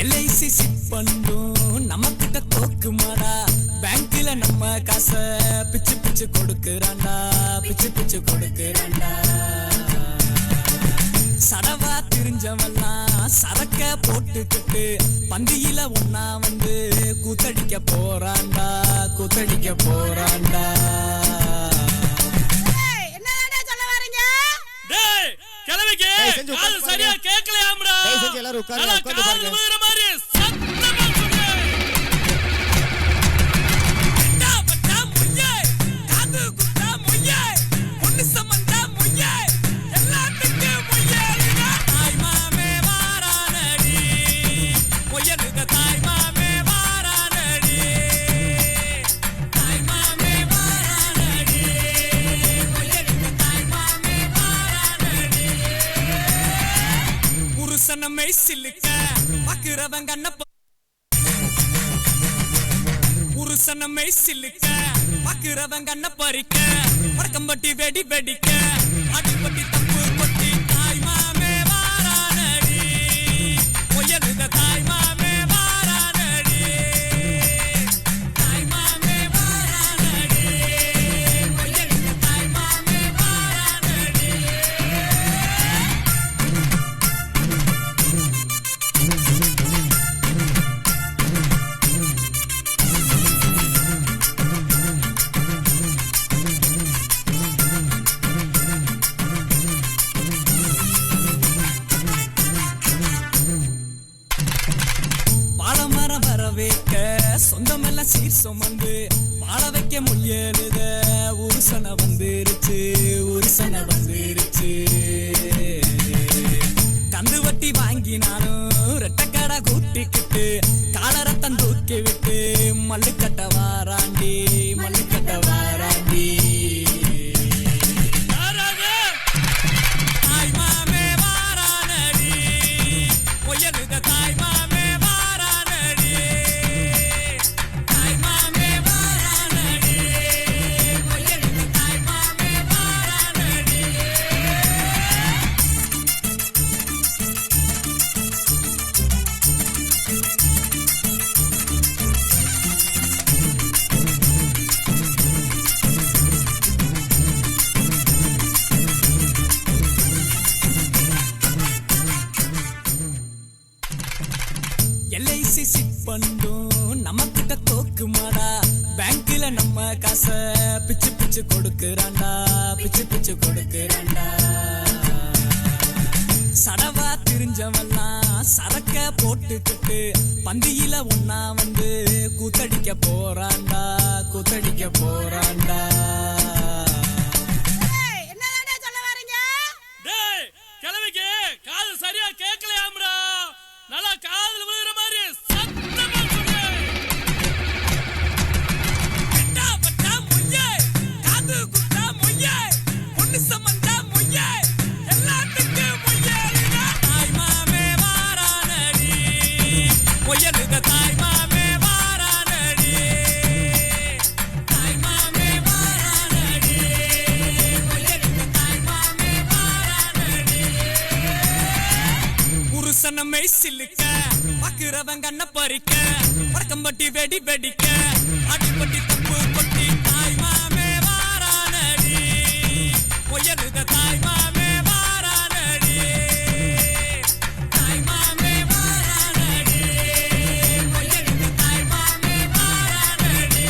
எல்ஐசி சிட் பண்ணும் நம்ம கிட்ட தோக்குமாடா, பேங்க்ல நம்ம காசை பிச்சு பிச்சு கொடுக்குறாண்டா, பிச்சு பிச்சு கொடுக்குறாண்டா. சடவா திரிஞ்சவெல்லாம் சரக்க போட்டுக்கிட்டு பந்தியில ஒன்னா வந்து கூத்தடிக்க போறாண்டா, கூத்தடிக்க போறாண்டா. கிளவிக்கு காது சரியா கேட்கலையாம்டா. எல்லாரும் உட்காருங்க, உட்கார்ந்து பாருங்க. மாதிரி சத்தமா சொல்லு. டா பட்டா முய்யே, காது குட்டா முய்யே, பொண்ணு சமந்தா முய்யே, எல்லாத்துக்கும் முய்யே. தாய் மாமே வாரானடி ஒயலுத தாய் மாமே வாரானடி. புருஷனமை சில்லுக்க பாக்குறவன் கண்ண புருஷனமை சில்லுக்க பாக்குறவன் கண்ண பறிக்க வடக்கம்பட்டி வெடி வெடிக்க அடிப்பட்டி தப்பு கொட்டி தாய் மாமே வாரானடி முயலுத தாய் மாமே வாரானடி தாய் மாமே வாரானடி முயலுத தாய் மாமே வாரானடி பாலமரம் வரவேற்க சொந்தமெல்லாம் சீர் சுமந்து வாழ வைக்க முயலுத உருசன வந்துருச்சு உருசன வந்துருச்சு கந்து வட்டி வாங்கினாலும் ரெட்டக்கடை கூட்டிக்கிட்டு காலரத்தம் தூக்கி விட்டு மல்லுக்கட்ட வாராண்டி மல்லுக்கட்ட வாராண்டி தாய் மாமே வாரானடி முயலுத தாய் மாமே வாரானடி தாய் மாமே வாரானடி முயலுத தாய் மாமே வாரானடி எல்ஐசி சிட் பண்ணும் நம்ம கிட்ட தோக்கு மாடா பேங்க்ல நம்ம காசை பிச்சு பிச்சு கொடுக்கறான்டா பிச்சு பிச்சு கொடுக்கறான்டா சடவா திரிஞ்சவெல்லாம் சரக்க போட்டுக்கிட்டு பந்தியில ஒன்னா வந்து கூத்தடிக்க போறான்டா கூத்தடிக்க போறான்டா டேய் கிழவிக்கு காது சரியா கேட்கலையாம்டா நல்லா காதுல விழுற மாதிரி சத்தமா சொல்லு பெட்டா பட்டா மொய்யே காது குத்தா மொய்யே பொண்ணு சமந்தா மொய்யே எல்லாத்துக்கும் மொய்யே தாய் மாமே வாரானடி மொய்யலுத தாய் மாமே வாரானடி தாய் மாமே வாரானடி மொய்யலுத தாய் மாமே வாரானடி புருஷனமை சில்லுக்க பாக்குறவன் கண்ண பறிக்க வடக்கம்பட்டி வெடி வெடிக்க அடிப்பட்டி தப்பு கொட்டி தாய் மாமே வாரானடி முயலுத தாய் மாமே வாரானடி தாய் மாமே வாரானடி முயலுத தாய் மாமே வாரானடி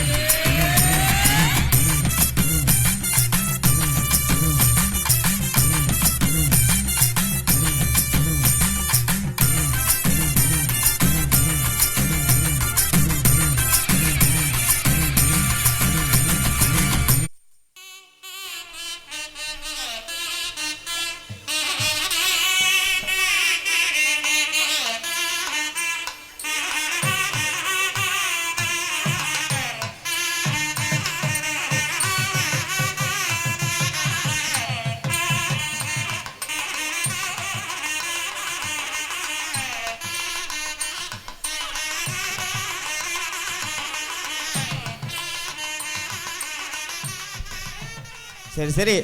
சரி சரி,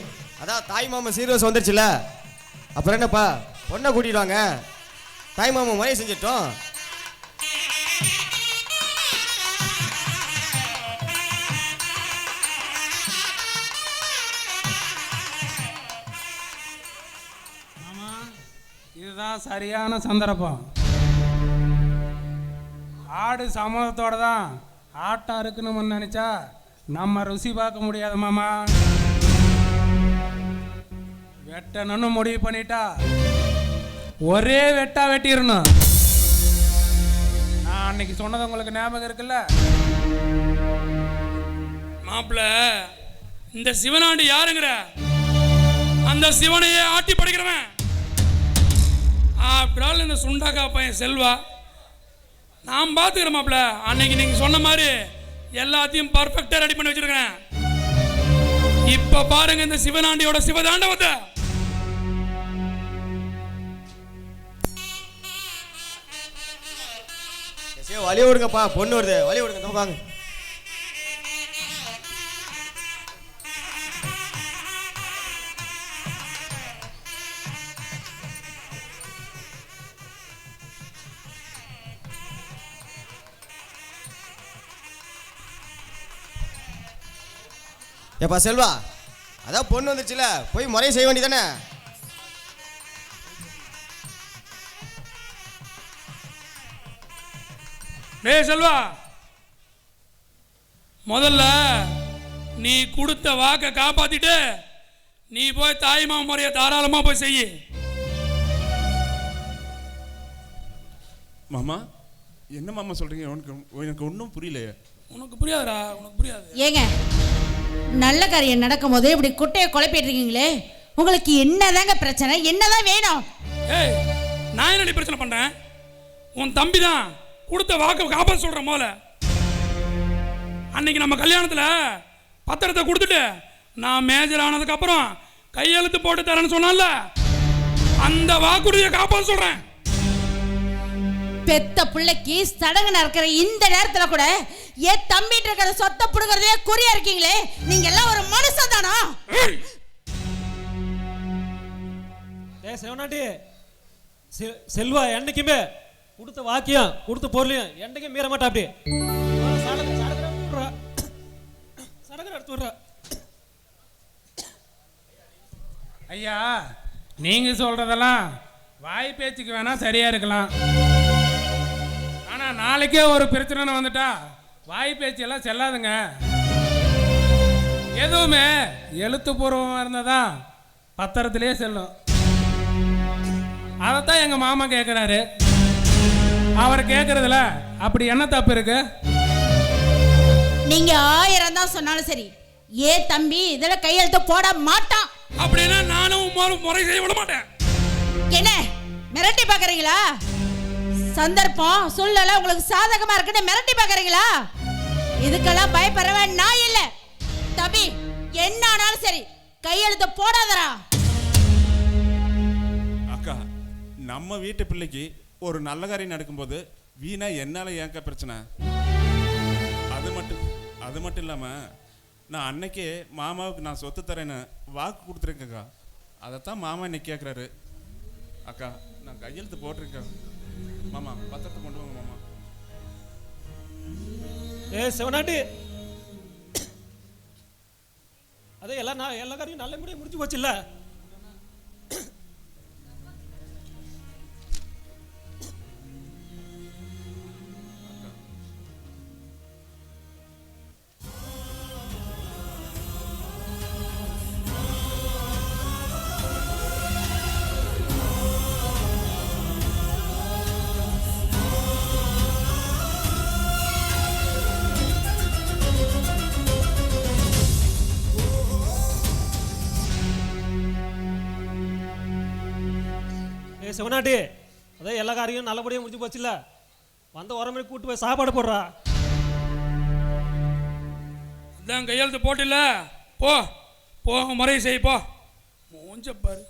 அதான் தாய் மாமன் சீரியஸ் வந்துருச்சுல, அப்புறம் என்னப்பா பொண்ணை கூட்டிட்டு வாங்க, தாய் மாமன் மழை செஞ்சிட்டோம். இதுதான் சரியான சந்தர்ப்பம். ஆடு சமூகத்தோட தான் ஆட்டம் இருக்கணும்னு நினைச்சா நம்ம ருசி பார்க்க முடியாது மாமா. வெட்டணும்னு முடிவு பண்ணிட்டா ஒரே வெட்டா வெட்டிடணும். நான் அன்னைக்கு சொன்னது உங்களுக்கு ஞாபகம் இருக்குல்ல மாப்பிள்ள? இந்த சிவனாண்டி யாருங்கிற? அந்த சிவனையே ஆட்டி படைக்கிறவன். அப்படினாலும் இந்த சுண்டாக்கா பையன் செல்வா நான் பார்த்துக்கிறேன் மாப்பிள்ள. அன்னைக்கு நீங்க சொன்ன மாதிரி எல்லாத்தையும் பர்ஃபெக்டா ரெடி பண்ணி வச்சிருக்கேன். இப்ப பாருங்க இந்த சிவனாண்டியோட சிவதாண்டவத்தை. ஏ வழி விடுங்கப்பா, பொண்ணு வருது, வழி விடுங்க. இந்த பக்கம் வாங்க. ஏப்பா செல்வா, அதான் பொண்ணு வந்துச்சுல, போய் முறையை செய்ய வேண்டியதானே? டேய் செல்வா, முதல்ல நீ கொடுத்த வாக்கை காப்பாத்திட்டு நீ போய் தாய் மாமன் முறையை தாராளமா போய் செய்ய. மாமா என்ன மாமா சொல்றீங்க? எனக்கு ஒன்றும் புரியலையே. உனக்கு புரியாதுடா, உனக்கு புரியாது. ஏங்க, நல்ல காரியம் நடக்கும் போது இப்படி குட்டையை குழப்பிட்டு இருக்கீங்களே, உங்களுக்கு என்னதாங்க பிரச்சனை? என்னதான் வேணும்? ஏய், நான் என்னடி பிரச்சனை பண்றேன்? உன் தம்பி தான் கொடுத்த வாக்கை காப்பாற்ற சொல்ற போல. அன்னைக்கு நம்ம கல்யாணத்துல பத்திரத்தை கொடுத்துட்டு நான் மேஜர் ஆனதுக்கு அப்புறம் கையெழுத்து போட்டு தரேன்னு சொன்னால, அந்த வாக்குறுதியை காப்பாற்ற சொல்றேன். பெத்த பிள்ளைக்கு சடங்கு நடக்கிற இந்த நேரத்துல கூட ஏன் தம்பிட்டு இருக்கிற சொத்தை புடுங்கறதே குறியா இருக்கீங்களே, நீங்க எல்லாம் ஒரு மனுஷன் தானா? சிவனாண்டி, செல்வா என்னைக்குமே கொடுத்த வாக்கியம் கொடுத்த பொருளையும் என்னைக்கும் மீற மாட்டா. அப்படி ஐயா, நீங்க சொல்றதெல்லாம் வாய் பேச்சுக்கு வேணா சரியா இருக்கலாம். ஆனா நாளைக்கே ஒரு பிரச்சனை வந்துட்டா வாய் பேச்சு எல்லாம் செல்லாதுங்க. எதுவுமே எழுத்துப்பூர்வமாக இருந்ததான் பத்திரத்திலே செல்லும். அதைத்தான் எங்க மாமா கேட்கிறாரு. அவர் கேட்கறதுல அப்படி என்ன தப்பு இருக்கு? நீங்க 1000 தான் சொன்னாலும் சரி, ஏன் தம்பி இதுல கையெழுத்து போட மாட்டான். அப்படின்னா நானும் முறை செய்ய விட மாட்டேன். என்ன மிரட்டி பாக்குறீங்களா? சந்தர்ப்பம் சூழ்நிலை உங்களுக்கு சாதகமா இருக்குன்னு மிரட்டி பாக்குறீங்களா? இதுக்கெல்லாம் பயப்படவே நான் இல்ல. தம்பி என்ன ஆனாலும் சரி கையெழுத்து போடாதடா. அக்கா, நம்ம வீட்டு பிள்ளைக்கு ஒரு நல்ல காரியம் நடக்கும்போது வீணா என்னால ஏங்க பிரச்சனை? அது மட்டும் இல்லாம நான் அன்னைக்கே மாமாவுக்கு நான் சொத்து தரேன்னு வாக்கு கொடுத்துருக்கேக்கா. அதைத்தான் மாமா இன்னைக்கு கேட்குறாரு. அக்கா, நான் கையெழுத்து போட்டிருக்கேன். மாமா பத்திரத்தை கொண்டு வாங்க மாமா. சிவனாண்டி, அதே எல்லா காரியம் நல்ல முறையாக முடிஞ்சு போச்சு இல்ல? சிவனாண்டி, அதே எல்லா காரியம் நல்லபடியாக முடிஞ்சு போச்சுல்ல? வந்த உரமணி கூட்டு போய் சாப்பாடு போடுறா. இதான் கையெழுத்து போட்டில்ல, போ போ முறை செய், போ. மூஞ்ச பாரு.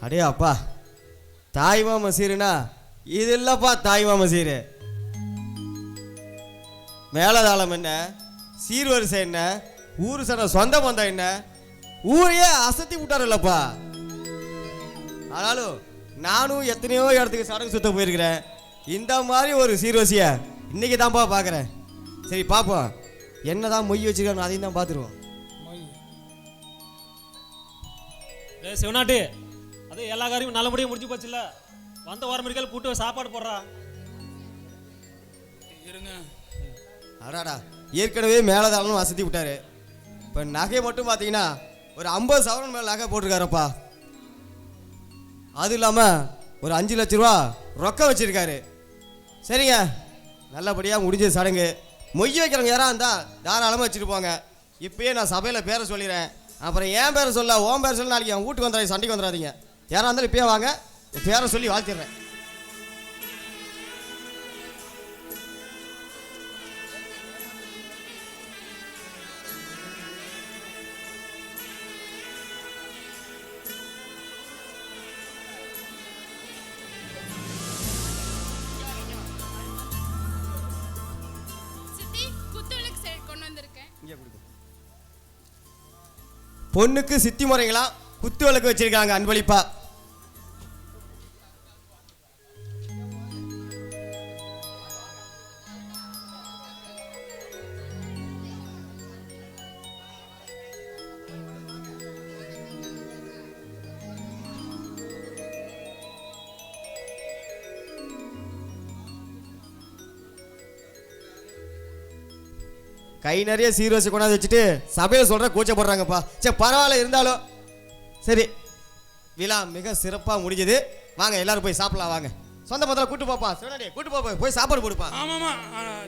அடே அப்பா, தாய் மாமா சீருனா இது இல்லப்பா தாய் மாமா சீரு. மேலதாளம் என்ன, சீர்வரிசை என்ன, ஊரு சன சொந்த பந்தம் என்ன, ஊரையே அசத்தி விட்டாருல்லப்பா. ஆனாலும் நானும் எத்தனையோ இடத்துக்கு சடங்கு சுத்த போயிருக்கிறேன். இந்த மாதிரி ஒரு சீர்வரிசையை இன்னைக்கு தான்ப்பா பார்க்குறேன். சரி பார்ப்போம், என்னதான் மொய் வச்சுருக்காங்க அதையும் தான் பார்த்துருவோம். சிவநாட்டி, அது எல்லா காரியமும் நல்லபடியாக முடிஞ்சு போச்சுல்ல. வந்த வாரம் மணிக்கால் கூட்டு சாப்பாடு போடுறா. இருங்க. அடாடா, ஏற்கனவே மேலதாளம் வசதி விட்டாரு. இப்போ நகை மட்டும் பார்த்தீங்கன்னா ஒரு 50 சவரன் மேலே நகை போட்டிருக்காருப்பா. அது இல்லாமல் ஒரு 5 லட்ச ரூபா ரொக்கம் வச்சுருக்காரு. சரிங்க, நல்லபடியாக முடிஞ்ச சடங்கு. மொய் வைக்கிறவங்க யாராக இருந்தால் தாராளமாக வச்சுட்டு போங்க. இப்போயே நான் சபையில் பேரை சொல்லிடுறேன். அப்புறம் ஏன் பேரை சொல்ல, ஓம் பேரை சொல்ல, நாளைக்கு என் வீட்டுக்கு வந்துடாதீங்க, சண்டைக்கு வந்துடாதீங்க. யாராக இருந்தாலும் இப்போயே வாங்க, பேரை சொல்லி வாழ்த்திடுறேன். பொண்ணுக்கு சித்தி முறைங்களா குத்து விளக்கு வச்சிருக்காங்க அன்பளிப்பா. கை நிறைய சீர்வரிசை கொண்டாந்து வச்சுட்டு சபையில் சொல்கிற கூச்சப்படுறாங்கப்பா. சரி பரவாயில்ல, இருந்தாலும் சரி, விழா மிக சிறப்பாக முடிஞ்சது. வாங்க எல்லாரும் போய் சாப்பிடலாம். வாங்க, சொந்த பத்திரம் கூட்டு போப்பா. சிவனாடி கூட்டு போப்பா, போய் சாப்பாடு போடுப்பா. ஆமாம்மா,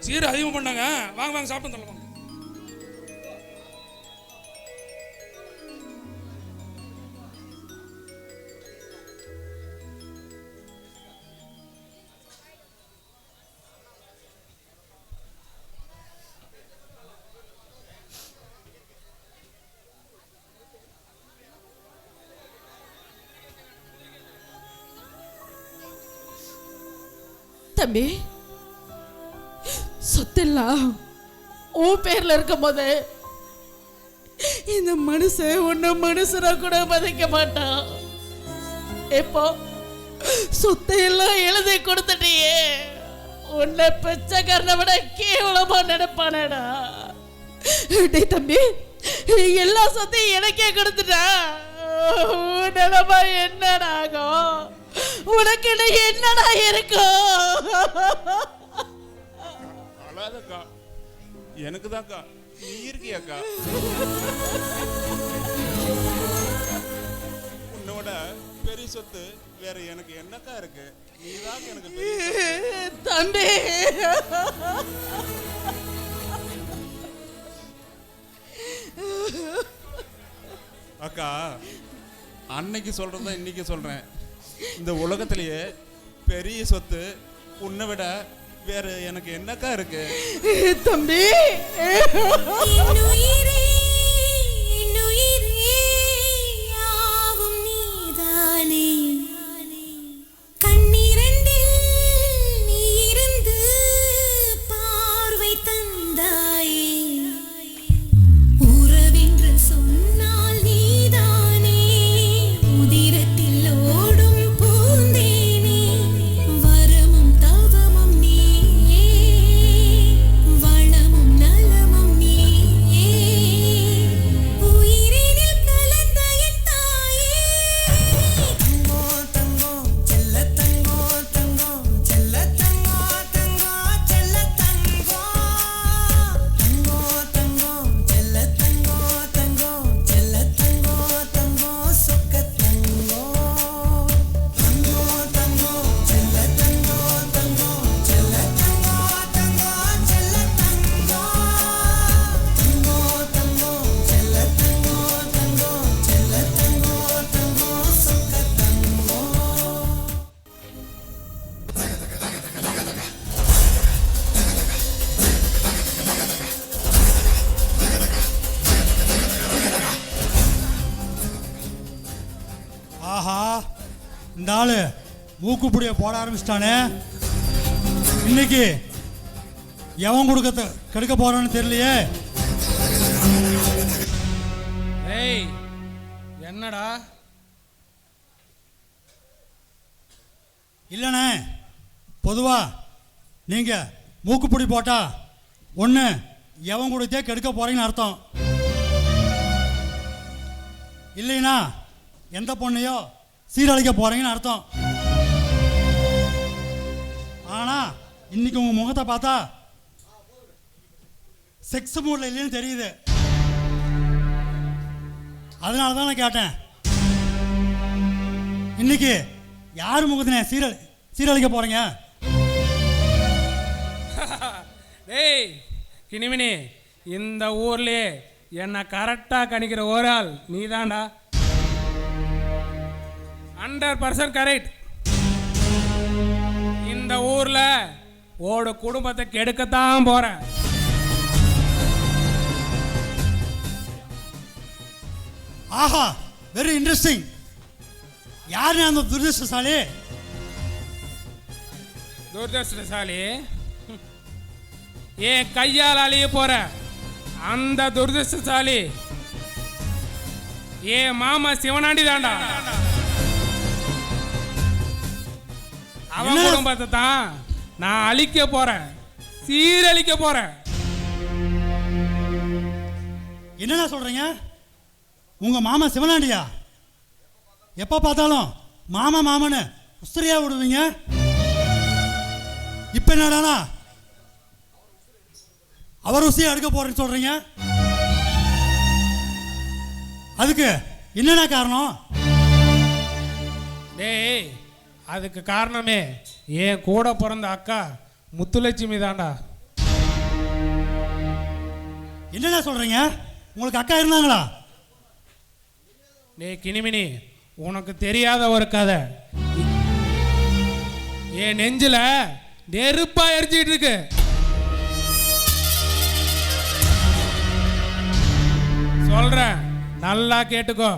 சீர் அதிகமாக பண்ணாங்க. வாங்க வாங்க சாப்பிட்டு வந்துடலாம். தம்பி, சொத்தெல்லாம் உன் பேர்ல இருக்கும் போது இந்த மனுஷன் உன்னை மனுஷனா கூட மதிக்க மாட்டான். இப்போ சொத்தையெல்லாம் எழுதி கொடுத்துட்டியே, உன்னை பிச்சைக்காரனை விட கேவலமா நினைப்பானடா. டேய் தம்பி, எல்லா சொத்தையும் எனக்கே கொடுத்துட்டா நிலைமை என்னடா ஆகும்? உனக்கு என்னடா இருக்கும்? அழாதக்கா, எனக்கு தான்க்கா நீ இருக்கியாக்கா. உன்னோட பெரிய சொத்து வேற எனக்கு என்னக்கா இருக்கு? நீதான் எனக்கு தம்பி. அக்கா, அன்னைக்கு சொல்றதா இன்னைக்கு சொல்றேன். இந்த உலகத்திலேயே பெரிய சொத்து உன்னை விட வேற எனக்கு என்னக்கா இருக்கு? தம்பி, இந்த ஆளு மூக்குப்புடிய போட ஆரம்பிச்சிட்டானே. இன்னைக்கு எவன் கெடுக்க போறான்னு தெரியலையே. ஏய் என்னடா? இல்லைண்ணே, பொதுவா நீங்க மூக்குப்புடி போட்டா ஒன்று எவன் கொடுத்தே கெடுக்க போறீங்கன்னு அர்த்தம். இல்லைன்னா எந்த பொண்ணையோ சீரழிக்க போறீங்கன்னு அர்த்தம். ஆனா இன்னைக்கு உங்க முகத்தை பார்த்தா செக்ஸ் மூட்ல இல்லைன்னு தெரியுது. அதனால தான் நான் கேட்டேன், இன்னைக்கு யார் முகத்தினே சீரழிக்க போறீங்க? டேய் கிணிமினி, இந்த ஊர்லயே என்னை கரெக்டாக கணிக்கிற ஒரு ஆள் நீ தான்டா. 100% கரெக்ட். இந்த ஊர்ல ஓட குடும்பத்தை கெடுக்கத்தான் போறேன். ஆஹா, வெரி இன்ட்ரெஸ்டிங். யாரு அந்த துரதிருஷ்டசாலி? துரதிருஷ்டசாலி ஏன் கையால் அழிய போற அந்த துரதிருஷ்டசாலி ஏன் மாமா சிவனாண்டி தாண்டா. அவன் குடும்பத்தை தான் நான் அழிக்க போறேன், சீரழிக்க போறேன். என்னடா சொல்றீங்க? உங்க மாமா சிவனாண்டியா? எப்ப பார்த்தாலும் மாமா மாமன்னு உஸ்திரியா விடுவீங்க. இப்ப என்னடானா அவர் உசியா எடுக்க போறேன்னு சொல்றீங்க. அதுக்கு என்னென்ன காரணம்? டேய், அதுக்கு காரணமே என் கூட பிறந்த அக்கா முத்துலட்சுமி தாண்டா. என்னென்ன சொல்றீங்க? உங்களுக்கு அக்கா இருந்தாங்களா? டேய் கிணிமினி, உனக்கு தெரியாத ஒரு கதை. என் நெஞ்சில நெருப்பா எரிச்சிட்டு இருக்கு. சொல்றேன், நல்லா கேட்டுக்கோ.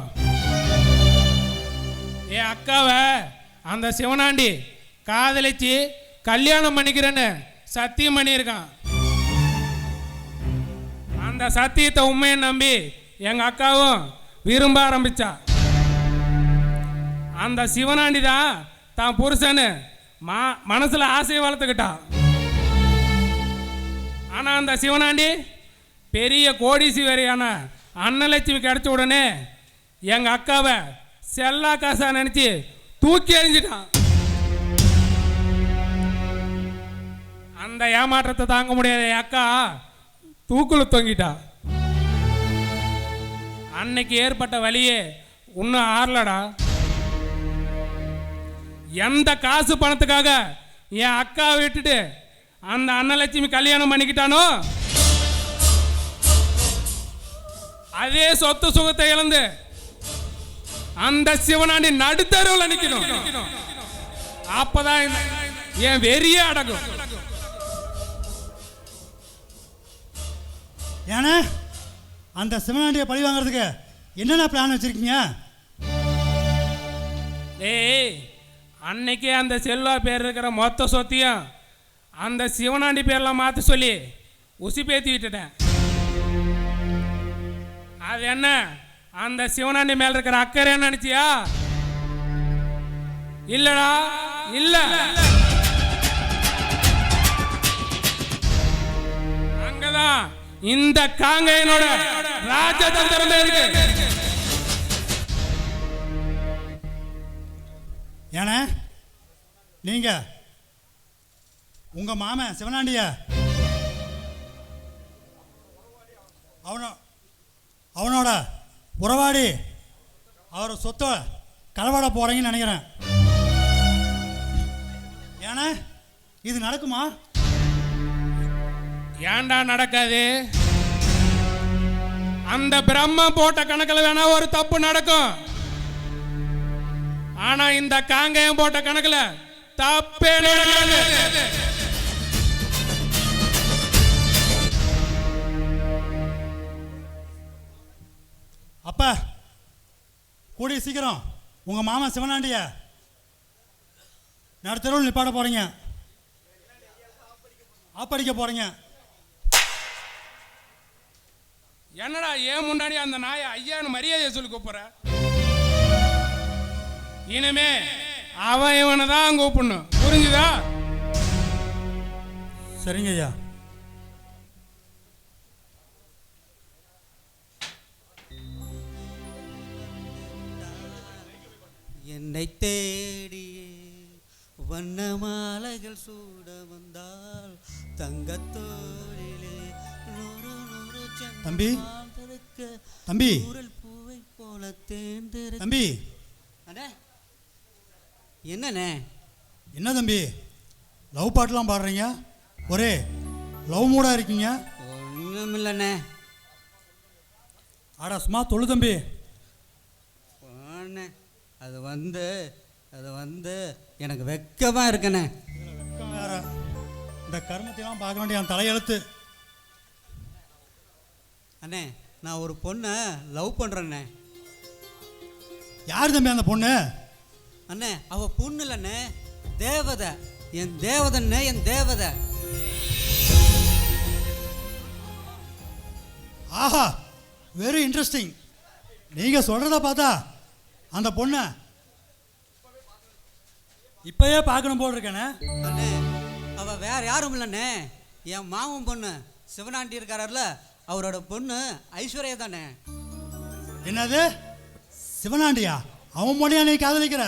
என் அக்காவை அந்த சிவனாண்டி காதலிச்சு கல்யாணம் பண்ணிக்கிறேன்னு சத்தியம் பண்ணியிருக்கான். அந்த சத்தியத்தை உண்மையை நம்பி எங்க அக்காவும் விரும்ப ஆரம்பிச்சா. அந்த சிவனாண்டி தான் தான் புருஷன்னு மனசுல ஆசையை வளர்த்துக்கிட்டான். ஆனா அந்த சிவனாண்டி பெரிய கோடீஸ்வரியான அன்னலட்சுமி கிடைச்ச உடனே எங்க அக்காவை செல்லா காசா நினைச்சு தூக்கி எறிஞ்சிட்டான். அந்த ஏமாற்றத்தை தாங்க முடியாத என் அக்கா தூக்குல தொங்கிட்டா. அன்னைக்கு ஏற்பட்ட வழியே இன்னும் ஆறலடா. எந்த காசு பணத்துக்காக என் அக்கா விட்டுட்டு அந்த அன்னலட்சுமி கல்யாணம் பண்ணிக்கிட்டானோ அதே சொத்து சுகத்தை இழந்து அந்த சிவனாண்டி நடுத்தருவில் நிக்கணும். அப்பதான் என் வெறியே அடங்கும். ஏன்னா அந்த சிவனாண்டியை பழி வாங்குறதுக்கு என்னென்ன பிளான் வச்சிருக்கீங்க? ஏய், அன்னைக்கே அந்த செல்வா பேர் இருக்கிற மொத்த சொத்தையும் அந்த சிவனாண்டி பேர்லாம் மாற்ற சொல்லி உசி பேத்தி விட்டுட்டேன். அது என்ன, அந்த சிவனாண்டி மேல இருக்கிற அக்கறை நினைச்சியா? இல்லடா, இல்ல. அங்கதான் இந்த காங்கையனோட ராஜதந்திரமே இருக்கு. ஏன்னா நீங்க உங்க மாமன் சிவனாண்டிய அவனோட உறவாடி அவர் சொத்தை களவாட போறீங்கன்னு நினைக்கிறேன். ஏன்னா இது நடக்குமா? ஏண்டா நடக்காது? அந்த பிரம்ம போட்ட கணக்கில் வேணா ஒரு தப்பு நடக்கும். ஆனா இந்த காங்கயம் போட்ட கணக்குல தப்பே நடக்காது. அப்ப கூடிய சீக்கிரம் உங்க மாமா சிவனாண்டிய நடுத்தரவில் நிப்பாட போகிறீங்க, ஆப்படிக்க போகிறீங்க. என்னடா ஏன் முன்னாடி அந்த நாயை ஐயான்னு மரியாதையை சொல்லி கூப்பிட்ற? இனிமே அவன் இவனை தான் கூப்பிடணும், புரிஞ்சுதா? சரிங்க ஐயா. என்னை தேடியே வண்ண மாலைகள் சூட வந்தால் தங்கத்தோழிலே நூறு நூறு தம்பி செந்தாமரைக்கு தம்பி ஊரல் பூவை போல தேர்ந்தெடுக்க. தம்பி அண்ணே என்னண்ணே? என்ன தம்பி லவ் பாட்டெலாம் பாடுறீங்க? ஒரே லவ் மூடாக இருக்கீங்க. ஒன்றும் இல்லைண்ணே. ஆடா சும்மா தொழு தம்பி. அண்ணே அது வந்து எனக்கு வெக்கமாக இருக்கண்ணே. வெக்கம் வேற. இந்த கர்மத்தையெல்லாம் பார்க்க வேண்டிய என் தலையெழுத்து. அண்ணே நான் ஒரு பொண்ணை லவ் பண்ணுறேண்ணே. யார் தம்பி அந்த பொண்ணு? அண்ணே அவள் பொண்ணு இல்லைண்ணே, தேவதை. என் தேவதண்ணே, என் தேவதை. ஆஹா, வெரி இன்ட்ரெஸ்டிங். நீங்கள் சொல்கிறத பார்த்தா அந்த பொண்ணை இப்போயே பார்க்கணும் போல் இருக்கேண்ணே. அண்ணே அவள் வேற யாரும் இல்லைண்ணே, என் மாமன் பொண்ணு சிவனாண்டி இருக்காரல்ல, அவரோட பொண்ணு ஐஸ்வர்யா தானே. என்னது சிவனாண்டியா? அவன் மொழியா நீ காதலிக்கிற?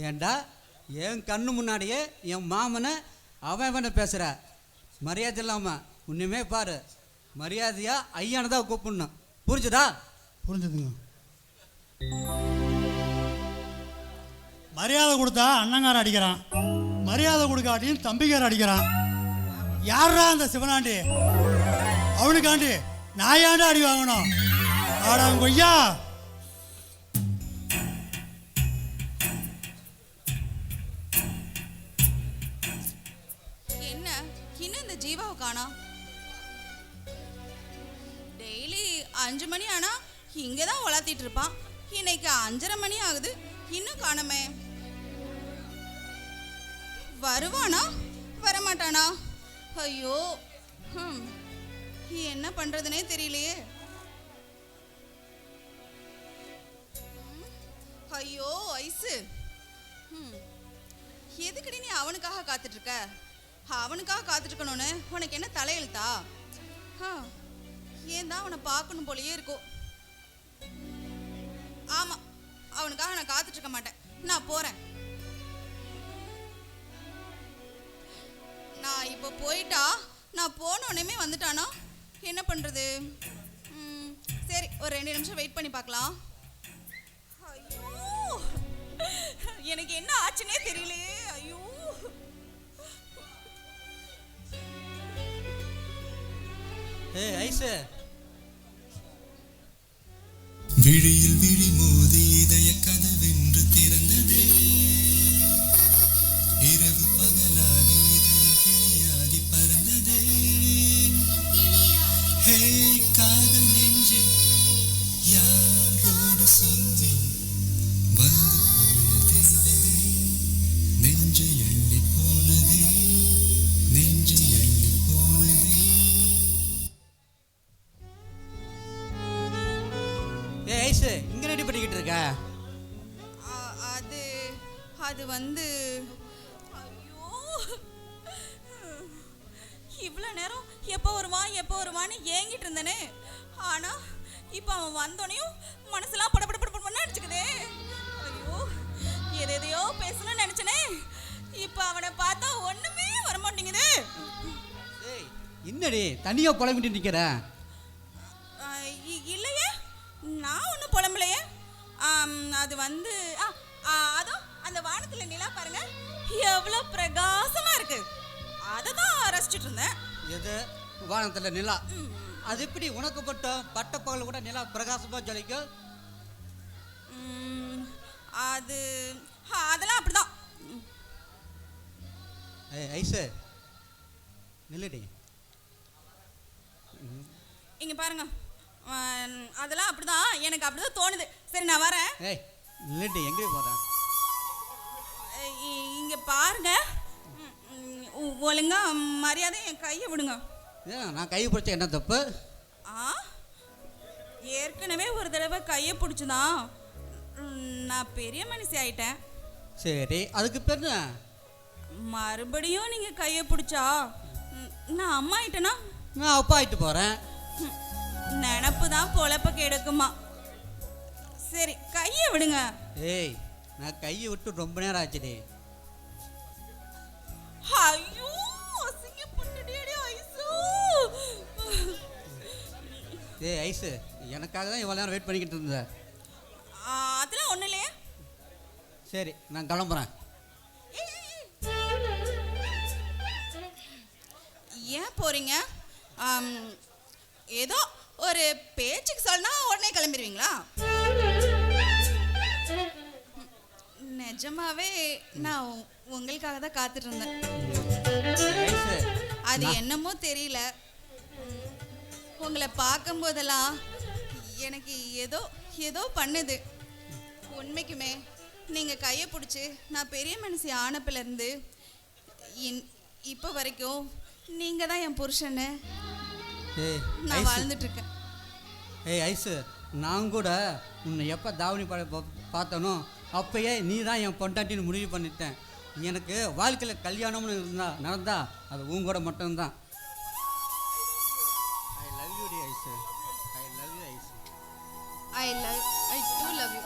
ஏண்டா என் கண்ணு முன்னாடியே என் மாமனை அவன் பேசுகிற? மரியாதை இல்லாமல் ஒன்றுமே பாரு, மரியாதையாக ஐயானு தான் கூப்பிடணும், புரிஞ்சுதா? புரிஞ்சுதுங்க. மரியாதை கொடுத்தா அண்ணங்கார அடிக்கிறான், மரியாதை கொடுக்காட்டியும் தம்பிக்கார அடிக்கிறான். யாரா அந்த சிவனாண்டி? அவனுக்காண்டி நான் ஏன்டா அடி வாங்கணும்? ஆடா கொய்யா. என்ன இன்னும் இந்த ஜீவாவை காணோம்? டெய்லி 5 மணி ஆனா இங்கே தான் வளர்த்திட்டு இருப்பான். இன்னைக்கு 5:30 மணி ஆகுது, இன்னும் காணோமே. வருவானா வரமாட்டானா? ஐயோ, என்ன பண்றதுனே தெரியலையே. ஐயோ ஐசு, எதுக்கடி நீ அவனுக்காக காத்துட்டு இருக்க? அவனுக்காக காத்துட்டு இருக்கணும்னு உனக்கு என்ன தலையெழுத்தா? ஏன் தான் அவனை பார்க்கணும் போலயே இருக்கும். ஆமா, அவனுக்காக நான் காத்துட்டு இருக்க மாட்டேன், நான் போறேன். நான் இப்போ போயிட்டா, நான் போன உடனே வந்துட்டானா என்ன பண்றது? சரி, ஒரு 2 நிமிஷம் வெயிட் பண்ணி பார்க்கலாம். ஐயோ, எனக்கு என்ன ஆச்சுன்னே தெரியலையே. ஐயோ, ஏய் ஐசு, விழியில் விழி மோதி இதய கதவென்று திறந்ததே, இரவு பகலாகி இதயம் கிளியாகி பறந்ததே. ஹே காதல் நெஞ்சே, யாரோடு சொல்லி வந்து போன தேவதே, நெஞ்சை அள்ளி போனதே, நெஞ்சை அள்ளி போனதே. ஏய் ஐசு, இங்கே ரெடி பண்ணிக்கிட்டு இருக்க? அது வந்து ஐயோ, இவ்வளோ நேரம் எப்போ வருவான்னு ஏங்கிட்டு இருந்தேனே. ஆனா இப்போ அவன் வந்தோனையும் மனசெல்லாம் படப்பட அடிச்சுக்குதே. ஐயோ, எதையோ பேசணும்னு நினைச்சனே, இப்போ அவனை பார்த்தா ஒண்ணுமே வரமாட்டேங்குது. ஏய் என்னடி தனியாக புலம்பிட்டு நிற்கிற? இல்லையே, நான் ஒன்றும் புலம்பலையே. அது வந்து அதோ அந்த வானத்துல நிலா பாருங்க, எவ்வளோ பிரகாசமா இருக்கு. அதை தான் ரசிச்சுட்டு இருந்தேன். எது வானத்தில் நிலா? அது எப்படி உனக்கு மட்டும் பட்டப்பகல் கூட நிலா பிரகாசமாக ஜொலிக்கும்? அதெல்லாம் அப்படிதான். ஏய் ஐசு நில்லுடி. இங்க பாருங்க, அதெல்லாம் அப்படிதான், எனக்கு அப்படிதான் தோணுது. சரி நான் வரேன். ஏய் இல்லட்டி எங்கே போகிறேன்? இங்க பாருங்க, ஒழுங்கா மரியாதை என் கையை விடுங்க. ஏன் நான் கையை பிடிச்ச என்ன தப்பு? ஏற்கனவே ஒரு தடவை கையை பிடிச்சுதான் நான் பெரிய மனுஷி ஆயிட்டேன். சரி, அதுக்கு பேர் மறுபடியும் நீங்க கையை பிடிச்சா நான் அம்மா ஆயிட்டேனா? நான் அப்பா ஆயிட்டு போறேன். நினப்பு தான் பொழப்ப கெடுக்குமா. சரி, கையை விடுங்க. ஏய், நான் கையை விட்டு ரொம்ப நேரம் ஆச்சுடி. ஐயோ, அசிங்கப்பட்டுடியேடி ஐசு. ஏய் ஐசு, எனக்காக தான் இவ்வளோ நேரம் வெயிட் பண்ணிக்கிட்டு இருந்த. அதெல்லாம் ஒன்றும் இல்லையா? சரி, நான் கிளம்புறேன். ஏன் போறீங்க? ஏதோ ஒரு பேச்சுக்கு சொன்னா உடனே கிளம்பிடுவீங்களா? நிஜமாவே நான் உங்களுக்காக தான் காத்துட்டு இருந்தேன். அது என்னமோ தெரியல, உங்களை பார்க்கும் போதெல்லாம் எனக்கு ஏதோ ஏதோ பண்ணுது. உண்மைக்குமே நீங்க கையை பிடிச்சி நான் பெரிய மனுஷி ஆனப்பிலேருந்து இப்போ வரைக்கும் நீங்க தான் என் புருஷன்னு நான் வாழ்ந்துட்டு இருக்கேன். ஏய் ஐசு, நான் கூட உன்னை எப்போ தாவணி பார்த்தனோ அப்பயே நீ தான் என் பொண்டாட்டின்னு முடிவு பண்ணிட்டேன். எனக்கு வாழ்க்கையில் கல்யாணம்னு நடந்தா அது உன் கூட மட்டும்தான். ஐ லவ் யூ டி Aisu. I love you Aisu. I too love you.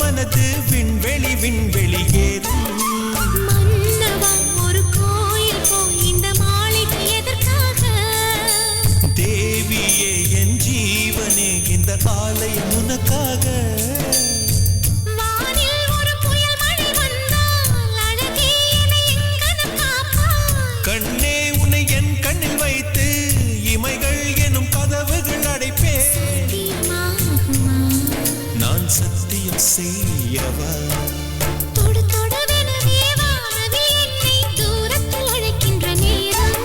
மனது விண்வெளி விண்வெளி ஏறும். மன்னவா, ஒரு கோயில் போய் இந்த மாளிகை எதற்காக? தேவியே என் ஜீவனே, இந்த ஆலயம் உனக்காக. வானில் ஒரு புயல் மழை வந்தால் அழகே என்னை எங்கனம் காப்பாய். கண்ணே, உன்னை என் கண்ணில் வைத்து இமைகள் எனும் கதவுகள் அடைப்பேன். நான் சத்தியம் செய்யவா? தொடு தொடுவெனவே வானவில் என்னை தூரத்தில் அழைக்கின்ற நேரம்.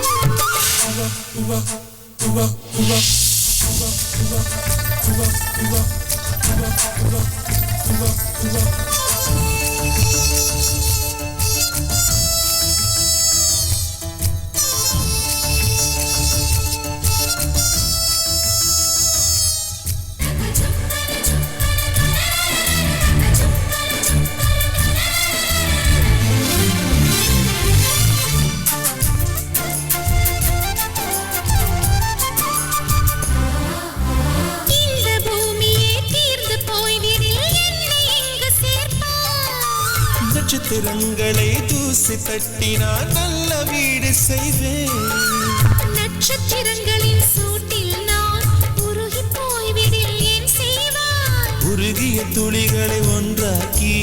நட்சத்திரங்களை தூசி தட்டினால் நல்ல வீடு செய்வேன். நட்சத்திரங்களின் சூட்டில் நான் உருகி போய்விடில் ஏன் செய்வாய்? உருகிய துளிகளை ஒன்றாக்கி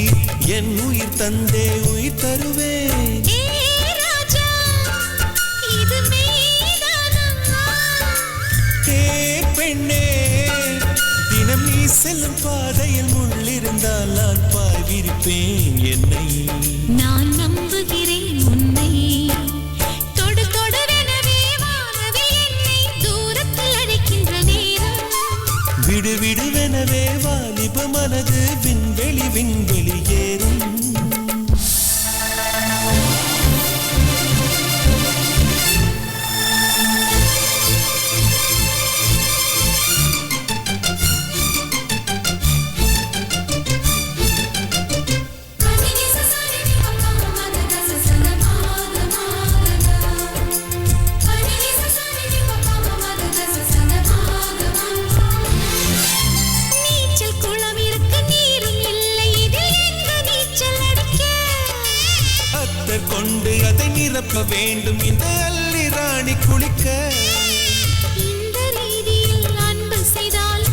என் உயிர் தந்தே உயிர் தருவேன். ராஜா, இது மெய்தானா? பெண்ணே, தினம் நீ செல்லும் பாதையில் முள்ளிருந்தால் நான் பாய்விருப்பேன் என்னை. நான் நம்புகிறேன் உன்னை. தொடு தொடுவெனவே வானவில் என்னை தூரத்தில் அழைக்கின்ற நேரம். விடு விடுவெனவே வாலிப மனது விண்வெளி விண்வெளி ஏறும். நீச்சல் குளம் இருக்கு, நீரும் இல்லை, இதில் முழுக்க வேண்டும் இந்த அல்லி ராணி குளிக்க. இந்த ரீதியில் அன்பு செய்தால்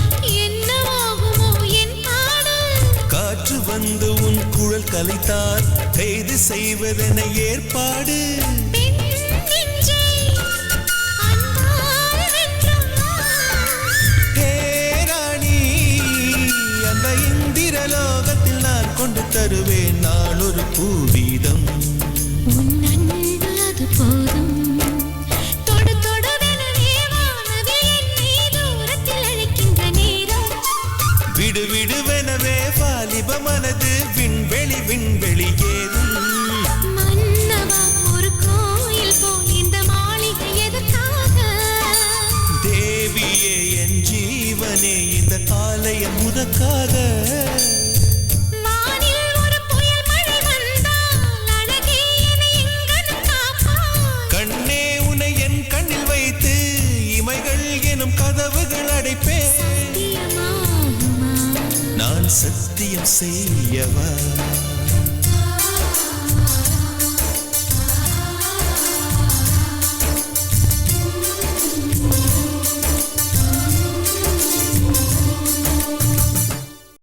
என்னவாகுமோ என் பாடல்? காற்று வந்து உன் குழல் கலைத்தால் கைது செய்வதென ஏற்பாடு. லோகத்தில் நான் கொண்டு தருவேன் நான் ஒரு பூவீதம். உன் அன்பு அது போதும். தொடு தொடுவெனவே வானவில் என்னை தூரத்தில் அழைக்கின்ற நேரம். விடு விடுவெனவே வாலிப மனது விண்வெளி விண்வெளி ஏதும். மன்னவா ஒரு கோயில் போல் இந்த மாளிகை எதற்காக? தேவியே என் ஜீவனே இந்த ஆலயம் உனக்காக. கதவுகள் அடைப்பேன் நான் சத்தியம் செய்யவா?